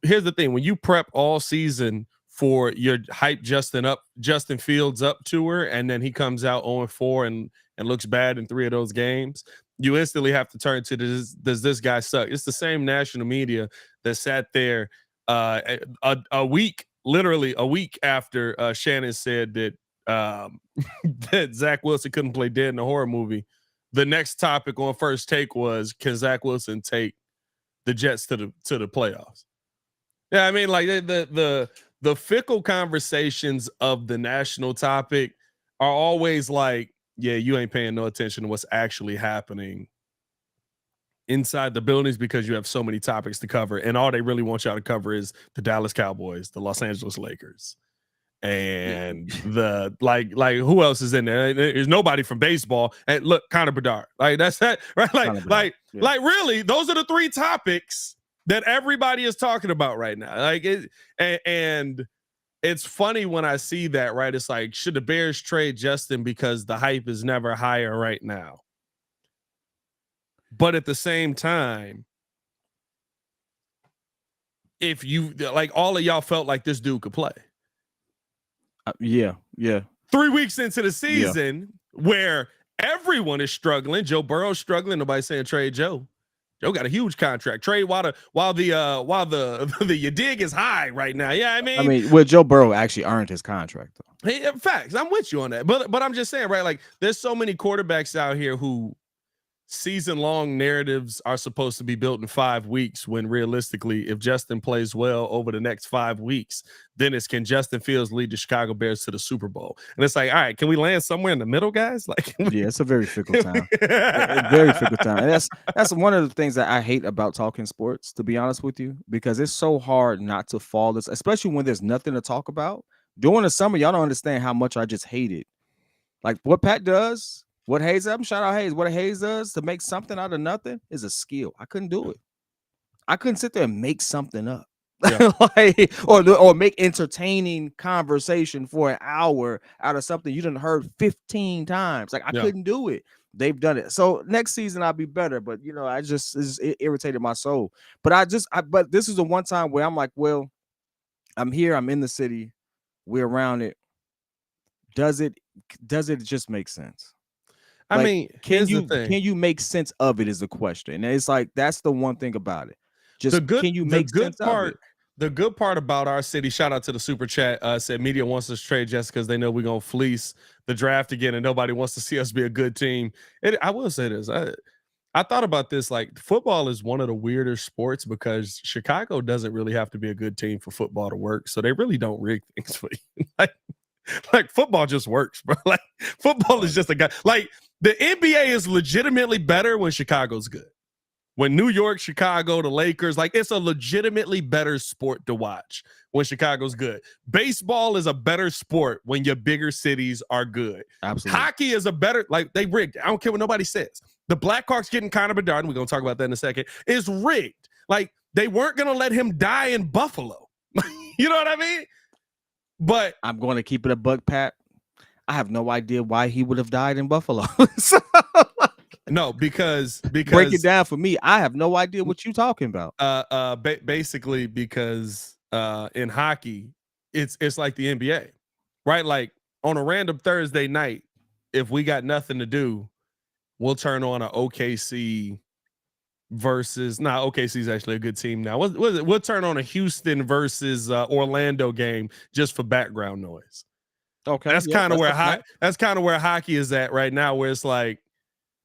Here's the thing: when you prep all season for your hype Justin Fields up tour, and then he comes out 0-4 and looks bad in 3 of those games, you instantly have to turn to does this guy suck? It's the same national media that sat there literally a week after Shannon said that that Zach Wilson couldn't play dead in a horror movie. The next topic on First Take was, can Zach Wilson take the Jets to the playoffs? Yeah, I mean, like the fickle conversations of the national topic are always like, yeah, you ain't paying no attention to what's actually happening inside the buildings because you have so many topics to cover. And all they really want y'all to cover is the Dallas Cowboys, the Los Angeles Lakers, and the like who else is in there? There's nobody from baseball. And look, Connor Bedard. Like, that's that, right? Like really, those are the 3 topics that everybody is talking about right now. Like, and it's funny when I see that, right? It's like, should the Bears trade Justin because the hype is never higher right now? But at the same time, if you, like, all of y'all felt like this dude could play. Yeah. 3 weeks into the season where everyone is struggling. Joe Burrow's struggling. Nobody's saying trade Joe. Joe got a huge contract. Trade while the you dig is high right now. Yeah, I mean, well, Joe Burrow actually earned his contract though. Hey, facts. I'm with you on that. But I'm just saying, right? Like, there's so many quarterbacks out here who season-long narratives are supposed to be built in 5 weeks, when realistically, if Justin plays well over the next 5 weeks, then can Justin Fields lead the Chicago Bears to the Super Bowl? And it's like, all right, can we land somewhere in the middle, guys? Like, yeah, it's a very fickle time. Very fickle time. And that's one of the things that I hate about talking sports, to be honest with you, because it's so hard not to fall this, especially when there's nothing to talk about. During the summer, y'all don't understand how much I just hate it. Like, what Pat does, what Hayes, I'm shout out Hayes. What Hayes does to make something out of nothing is a skill. I couldn't do it. I couldn't sit there and make something up. Yeah. Like, or make entertaining conversation for an hour out of something you done heard 15 times. Like, I couldn't do it. They've done it. So next season I'll be better. But it irritated my soul. But but this is the one time where I'm like, well, I'm here. I'm in the city. We're around it. Does it just make sense? I mean, can here's the thing. you make sense of it is the question. And it's like that's the one thing about it. Can you make sense of it? The good part about our city, shout out to the super chat, said media wants us to trade just because they know we're gonna fleece the draft again and nobody wants to see us be a good team. I will say this. I thought about this, like football is one of the weirder sports because Chicago doesn't really have to be a good team for football to work. So they really don't rig things for you. Like football just works, bro. Like football is just a guy. Like the NBA is legitimately better when Chicago's good. When New York, Chicago, the Lakers, like it's a legitimately better sport to watch when Chicago's good. Baseball is a better sport when your bigger cities are good. Absolutely. Hockey is a better, like they rigged. I don't care what nobody says. The Blackhawks getting Connor Bedard, we're going to talk about that in a second, is rigged. Like they weren't going to let him die in Buffalo. You know what I mean? But I'm going to keep it a buck, Pat. I have no idea why he would have died in Buffalo. No, because break it down for me. I have no idea what you're talking about. Basically because in hockey, it's like the NBA, right? Like on a random Thursday night, if we got nothing to do, we'll turn on an OKC versus. OKC is actually a good team now. What is it? We'll turn on a Houston versus Orlando game just for background noise. Okay, that's kind of where hockey is at right now, where it's like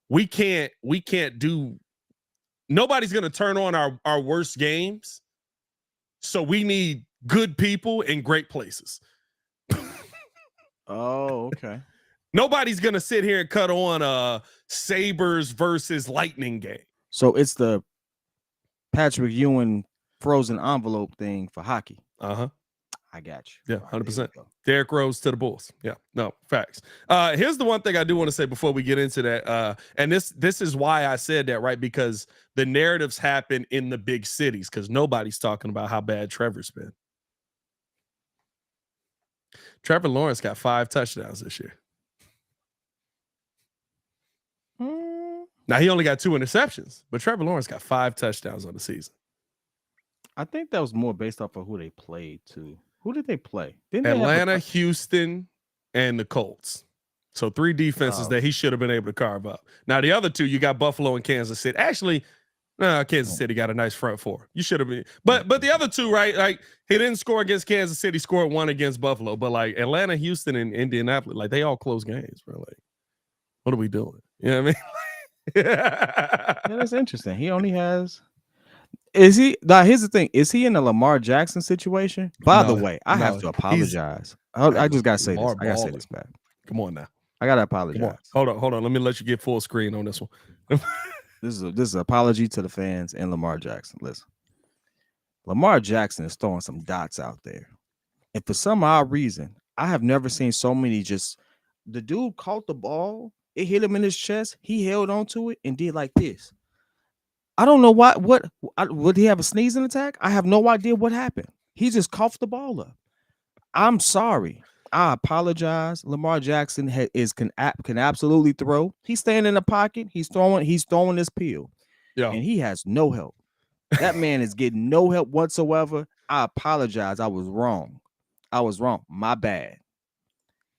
we can't do. Nobody's gonna turn on our worst games, so we need good people in great places. Oh, okay. Nobody's gonna sit here and cut on a Sabres versus Lightning game. So it's the Patrick Ewing frozen envelope thing for hockey. I got you. Yeah, 100%. Derrick Rose to the Bulls. Yeah, no, facts. Here's the one thing I do want to say before we get into that. And this is why I said that, right? Because the narratives happen in the big cities because nobody's talking about how bad Trevor's been. Trevor Lawrence got 5 touchdowns this year. Now, he only got 2 interceptions, but Trevor Lawrence got 5 touchdowns on the season. I think that was more based off of who they played, too. Who did they play? Atlanta, Houston, and the Colts. So 3 defenses that he should have been able to carve up. Now, the other 2, you got Buffalo and Kansas City. Actually, Kansas City got a nice front 4. You should have been. But the other 2, right? Like, he didn't score against Kansas City, scored 1 against Buffalo. But, like, Atlanta, Houston, and Indianapolis, like, they all close games, bro. Like, what are we doing? You know what I mean? Yeah, that's interesting. He only has. Is he now? Here's the thing: is he in a Lamar Jackson situation? By the way, I have to apologize. I just gotta say this. I gotta say this, man. Come on now. I gotta apologize. Hold on. Let me let you get full screen on this one. This is an apology to the fans and Lamar Jackson. Listen, Lamar Jackson is throwing some dots out there, and for some odd reason, I have never seen so many. The dude caught the ball. It hit him in his chest. He held on to it and did like this. I don't know why. Would he have a sneezing attack? I have no idea what happened. He just coughed the ball up. I'm sorry. I apologize. Lamar Jackson can absolutely throw. He's staying in the pocket. He's throwing his peel. Yeah, and he has no help. That man is getting no help whatsoever. I apologize. I was wrong. My bad.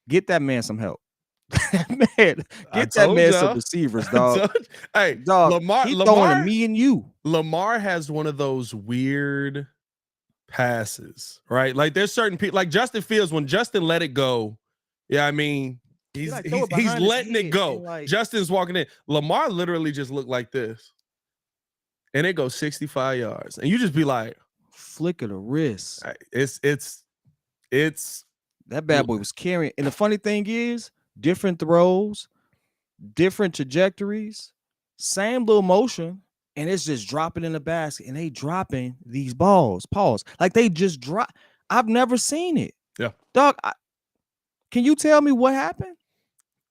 Get that man some help. Get that man some receivers, dog. Hey, dog, Lamar throwing to me and you. Lamar has one of those weird passes, right? Like there's certain people, like Justin Fields. When Justin let it go, yeah, I mean he's letting it go. Justin's walking in. Lamar literally just looked like this, and it goes 65 yards, and you just be like, flick of the wrist. It's that bad boy was carrying. And the funny thing is, different throws, different trajectories, same little motion, and it's just dropping in the basket. And they dropping these balls. Pause. Like they just drop. I've never seen it. Yeah, dog. Can you tell me what happened?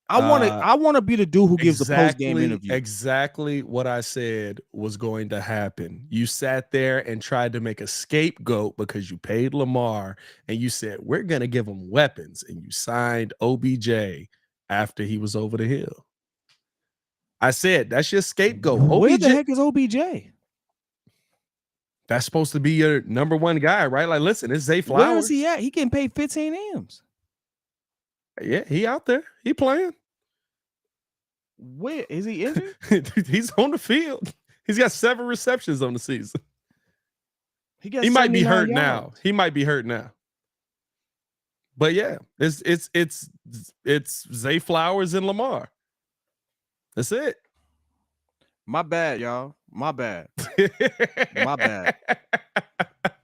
I want to be the dude who gives the post-game interview. Exactly what I said was going to happen. You sat there and tried to make a scapegoat because you paid Lamar and you said, we're going to give him weapons. And you signed OBJ after he was over the hill. I said that's your scapegoat. Where OBJ, the heck is OBJ? that's supposed to be your number one guy, right? Like, listen, it's Zay Flowers. Where is he at? He getting paid 15 M's. Yeah, he out there. He playing. Where is he injured? He's on the field. He's got 7 receptions on the season. He might be hurt yards. now. He might be hurt now. But yeah, it's Zay Flowers and Lamar. That's it. My bad, y'all. My bad. My bad.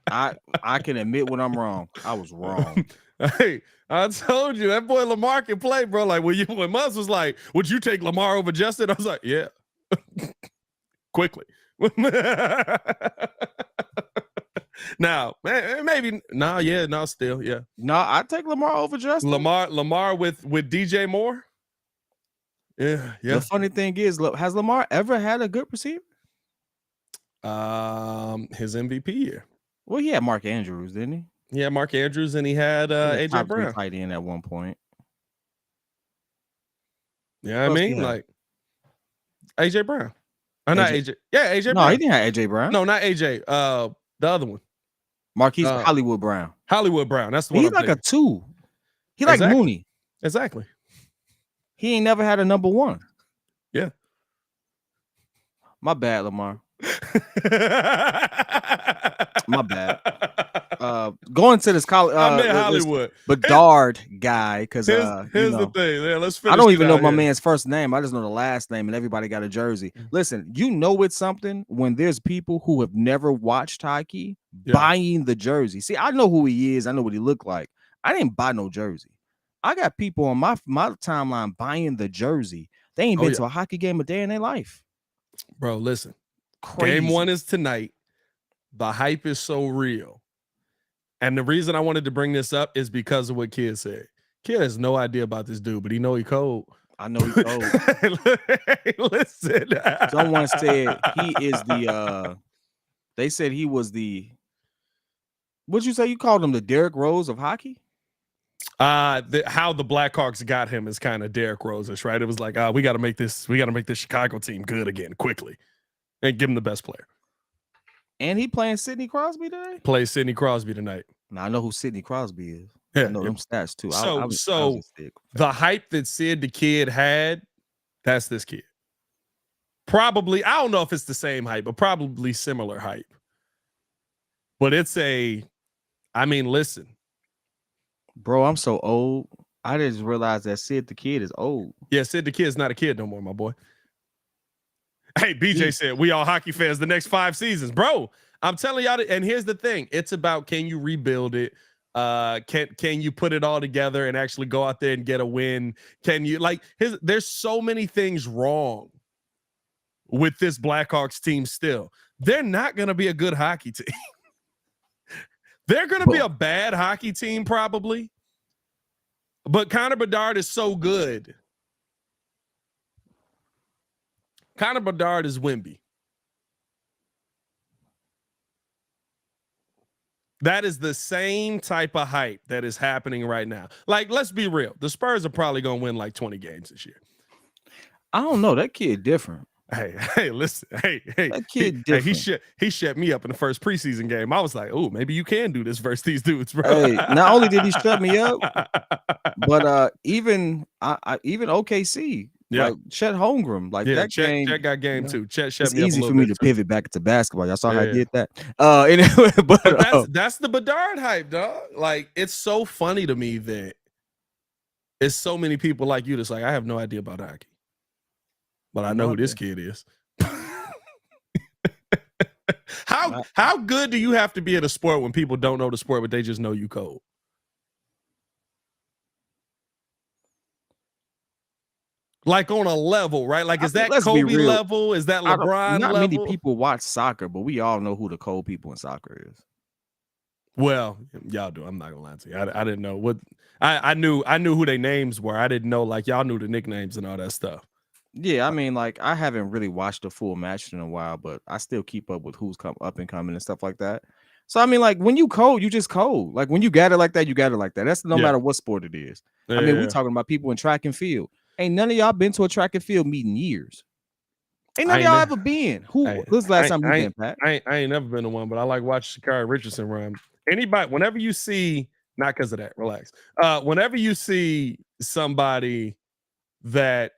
I can admit when I'm wrong. I was wrong. Hey, I told you that boy Lamar can play, bro. Like when Muzz was like, "Would you take Lamar over Justin?" I was like, "Yeah." Quickly. Now, maybe still, yeah. No, I take Lamar over Justin. Lamar with DJ Moore. Yeah. The funny thing is, has Lamar ever had a good receiver? His MVP year. Well, he had Mark Andrews, didn't he? Yeah, Mark Andrews, and he had AJ Brown tight end at one point. Yeah, I mean, like AJ Brown. Not AJ. Yeah, AJ Brown. No, he didn't have AJ Brown. No, not AJ. The other one. Marquise Hollywood Brown. Hollywood Brown. That's the one. He's like a 2. He like Mooney. Exactly. He ain't never had a number 1. Yeah. My bad, Lamar. My bad. Going to this college. I'm in Hollywood. Bedard guy, because here's the thing. Yeah, let's finish. I don't even know my man's first name. I just know the last name, and everybody got a jersey. Listen, you know it's something when there's people who have never watched hockey buying the jersey. See, I know who he is. I know what he looked like. I didn't buy no jersey. I got people on my timeline buying the jersey. They ain't been to a hockey game a day in their life. Bro, listen. Crazy. Game 1 is tonight. The hype is so real. And the reason I wanted to bring this up is because of what Kidd said. Kidd has no idea about this dude, but he know he cold. I know he cold. Listen. Someone said he is the they said he was the, what'd you say? You called him the Derrick Rose of hockey? How the Blackhawks got him is kind of Derrick Rose-ish, right? It was like, we got to make this Chicago team good again quickly and give him the best player. And he playing Sidney Crosby today? Plays Sidney Crosby tonight. Now I know who Sidney Crosby is. Yeah, I know them stats too. So the hype that Sid the Kid had, that's this kid. Probably, I don't know if it's the same hype, but probably similar hype. But listen. Bro, I'm so old. I just realized that Sid the Kid is old. Yeah, Sid the Kid's not a kid no more, my boy. Hey, BJ said, we all hockey fans the next 5 seasons. Bro, I'm telling y'all, and here's the thing. It's about, can you rebuild it? Can you put it all together and actually go out there and get a win? Can you, there's so many things wrong with this Blackhawks team still. They're not going to be a good hockey team. They're going to be a bad hockey team probably. But Connor Bedard is so good. Connor Bedard is Wemby. That is the same type of hype that is happening right now. Like, let's be real. The Spurs are probably going to win like 20 games this year. I don't know. That kid different. Hey, listen. Hey. That kid different. He shut me up in the first preseason game. I was like, oh, maybe you can do this versus these dudes, bro. Hey, not only did he shut me up, but even OKC. Yeah, like Chet Holmgren, that game. Chet got game too. Chet shut me up. It's easy for me to pivot back to basketball. Y'all saw how I did that. Anyway, but that's the Bedard hype, dog. Like, it's so funny to me that it's so many people like you that's like, I have no idea about hockey, but I know who this kid is. How good do you have to be at a sport when people don't know the sport, but they just know you cold? Like on a level, right? Like, is that Kobe level? Is that LeBron not level? Many people watch soccer, but we all know who the cold people in soccer is. Well, y'all do. I'm not gonna lie to you. I didn't know what I knew who their names were. I didn't know y'all knew the nicknames and all that stuff. Yeah, I mean, I haven't really watched a full match in a while, but I still keep up with who's up and coming and stuff like that. So I mean, when you cold, you just cold. Like when you got it like that, you got it like that. That's no matter what sport it is. I mean, we're talking about people in track and field. Ain't none of y'all been to a track and field meeting years. Ain't none of y'all ever been. When's the last time you been, Pat? I ain't never been to one, but I like watching Sha'Carri Richardson run. Anybody, whenever you see, not because of that, relax. Whenever you see somebody that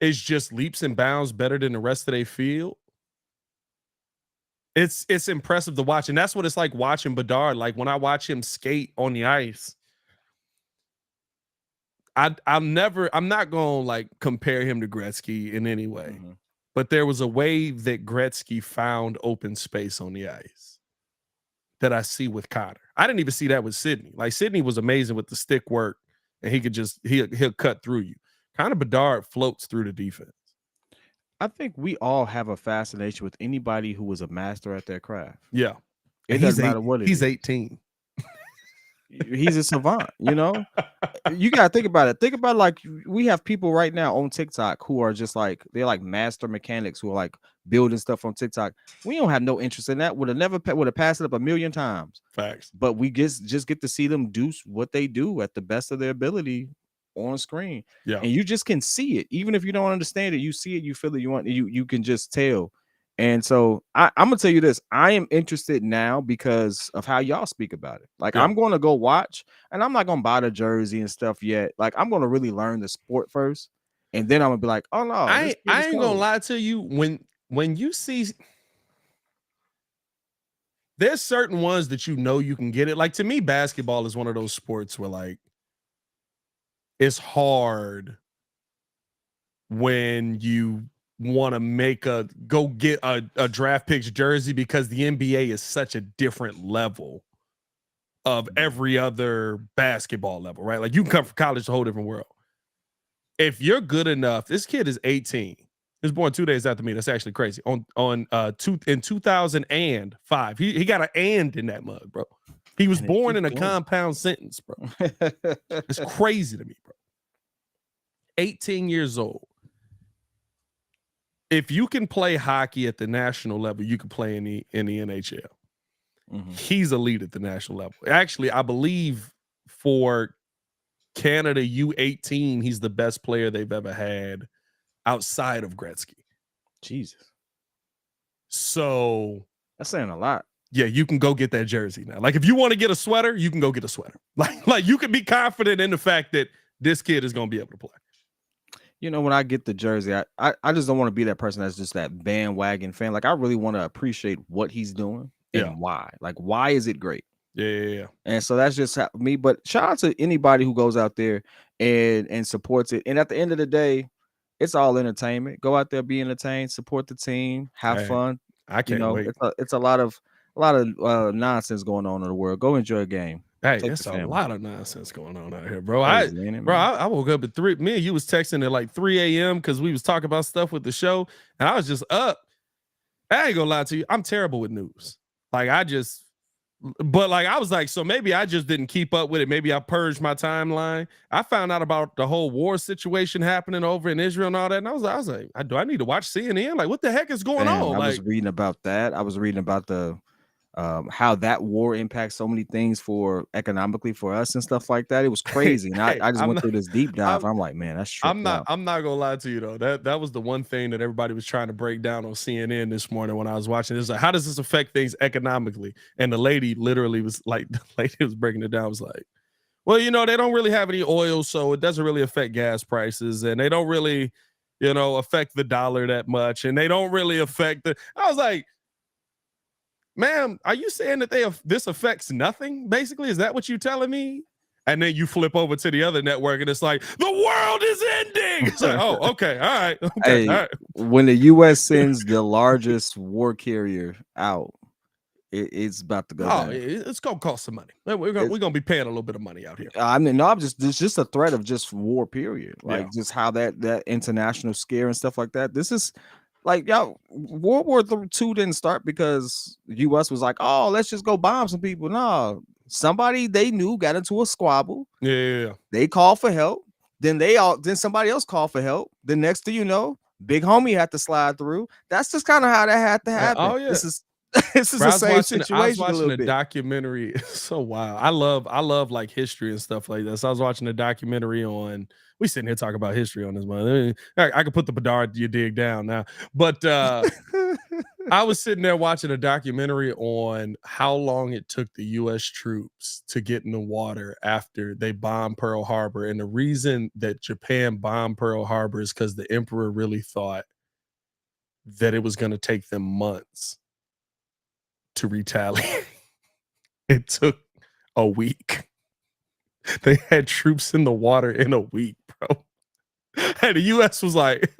is just leaps and bounds better than the rest of their field, it's impressive to watch. And that's what it's like watching Bedard. Like when I watch him skate on the ice, I'm not gonna like compare him to Gretzky in any way. Mhm. But there was a way that Gretzky found open space on the ice that I see with Cotter. I didn't even see that with Sidney. Like Sidney was amazing with the stick work, and he could just he'll cut through you. Kind of Bedard floats through the defense. I think we all have a fascination with anybody who was a master at their craft. Yeah. It doesn't matter what it he's is. 18. He's a savant, you know. You gotta think about it. Think about like we have people right now on TikTok who are just like they're like master mechanics who are like building stuff on TikTok. We don't have no interest in that. Would have passed it up a million times. Facts. But we just get to see them do what they do at the best of their ability on screen. Yeah. And you just can see it, even if you don't understand it. You see it, you feel it, you can just tell. And so I'm gonna tell you this. I am interested now because of how y'all speak about it. Like I'm gonna go watch, and I'm not gonna buy the jersey and stuff yet. Like I'm gonna really learn the sport first, and then I'm gonna be like, oh no, I ain't gonna lie to you. When you see, there's certain ones that you know you can get it. Like to me, basketball is one of those sports where like it's hard when you want to go get a draft picks jersey because the NBA is such a different level of every other basketball level, right? Like you can come from college, a whole different world. If you're good enough, this kid is 18. He was born 2 days after me. That's actually crazy. In 2005, he got an and in that mug, bro. He was born in a compound sentence, bro. It's crazy to me, bro. 18 years old. If you can play hockey at the national level, you can play in the NHL. Mm-hmm. He's elite at the national level. Actually, I believe for Canada U18, he's the best player they've ever had outside of Gretzky. Jesus. So that's saying a lot. Yeah, you can go get that jersey now. Like if you want to get a sweater, you can go get a sweater. Like you can be confident in the fact that this kid is going to be able to play. You know, when I get the jersey, I just don't want to be that person that's just that bandwagon fan. Like I really want to appreciate what he's doing and why. Like why is it great? Yeah. And so that's just me. But shout out to anybody who goes out there and supports it. And at the end of the day, it's all entertainment. Go out there, be entertained, support the team, have fun. I can't wait. It's a lot of nonsense going on in the world. Go enjoy a game. Hey, it's a lot of nonsense going on out here, bro. I woke up at 3. Me and you was texting at like 3 a.m. because we was talking about stuff with the show, and I was just up. I ain't gonna lie to you. I'm terrible with news. Like I was like, so maybe I just didn't keep up with it. Maybe I purged my timeline. I found out about the whole war situation happening over in Israel and all that, and I was like, do I need to watch CNN? Like, what the heck is going on? I was reading about that. I was reading about the how that war impacts so many things for economically for us and stuff like that. It was crazy. And I just went through this deep dive. I'm like, man, that's true. I'm not gonna lie to you though. That was the one thing that everybody was trying to break down on CNN this morning when I was watching. It's like, how does this affect things economically? And the lady literally was like, the lady was breaking it down, was like, well, you know, they don't really have any oil, so it doesn't really affect gas prices, and they don't really, you know, affect the dollar that much, and they don't really affect I was like, ma'am, are you saying that this affects nothing? Basically, is that what you're telling me? And then you flip over to the other network, and it's like the world is ending. It's like, oh, okay, all right, okay, all right. When the U.S. sends the largest war carrier out, it's about to go down. It's gonna cost some money. We're gonna be paying a little bit of money out here. I mean, no, it's just a threat of just war. Period. Like just how that international scare and stuff like that. This is. Like, y'all, World War II didn't start because the U.S. was like, oh, let's just go bomb some people. No, somebody they knew got into a squabble. Yeah. They called for help. Then somebody else called for help. Then next thing you know, big homie had to slide through. That's just kind of how that had to happen. Oh, yeah. This is this is Bro, the same I was situation a watching little a bit. documentary. It's so wild. I love like history and stuff like that. So I was watching a documentary on. We sitting here talking about history on this one. I could put the Bedard you dig down now, but I was sitting there watching a documentary on how long it took the U.S. troops to get in the water after they bombed Pearl Harbor, and the reason that Japan bombed Pearl Harbor is because the emperor really thought that it was going to take them months to retaliate. It took a week. They had troops in the water in a week, bro. And the U.S. was like,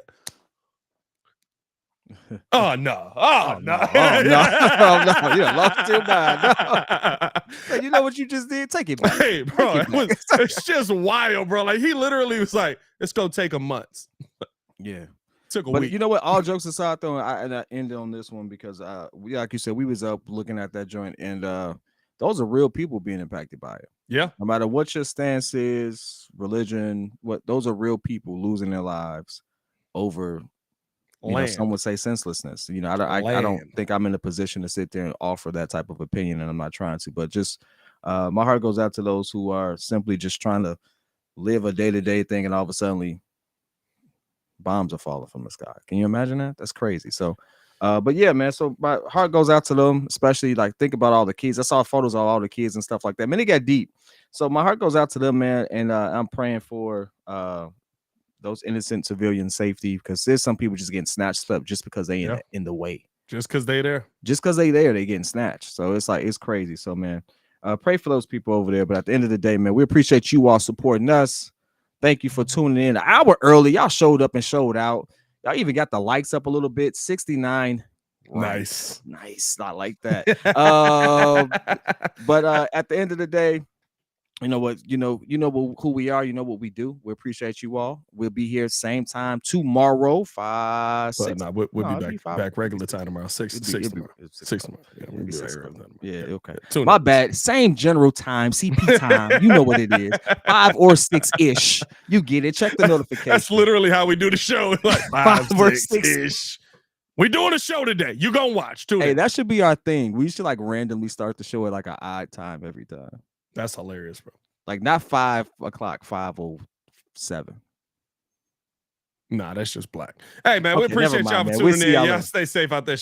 oh, no. Oh, no. Oh, no. Oh, no. You lost your mind. No. Like, you know what you just did? Take it back. Hey, bro, it's just wild, bro. Like, he literally was like, it's going to take a month. Yeah. Took a But week. you know what? All jokes aside, though, and I ended on this one because, like you said, we was up looking at that joint, and those are real people being impacted by it. Yeah. No matter what your stance is, religion, those are real people losing their lives over, some would say senselessness. I don't think I'm in a position to sit there and offer that type of opinion, and I'm not trying to. But just my heart goes out to those who are simply just trying to live a day-to-day thing, and all of a sudden bombs are falling from the sky. Can you imagine that? That's crazy. So but yeah, man, so my heart goes out to them, especially like think about all the kids. I saw photos of all the kids and stuff like that. Man, it got deep. So my heart goes out to them, man, and I'm praying for those innocent civilian safety, because there's some people just getting snatched up just because they in the way. Just because they there. Just because they there, they getting snatched. So it's like, it's crazy. So man, pray for those people over there. But at the end of the day, man, we appreciate you all supporting us. Thank you for tuning in an hour early. Y'all showed up and showed out. Y'all even got the likes up a little bit. 69. Nice. Not like that. But at the end of the day, you know what? Who we are. You know what we do. We appreciate you all. We'll be here same time tomorrow. 5, 6. No, we'll be back regular time tomorrow. 6 tomorrow. 6 tomorrow. Yeah, we'll be back regular time. Yeah, okay. My bad. Same general time, CP time. You know what it is. 5 or 6-ish. You get it. Check the notification. That's literally how we do the show. Like 5 or 6-ish. We doing a show today. You gonna watch too. Hey, that should be our thing. We should like randomly start the show at like an odd time every time. That's hilarious, bro. Like not 5 o'clock, 5:07. Nah, that's just black. Hey, man, we appreciate y'all for tuning in. Y'all stay safe out there.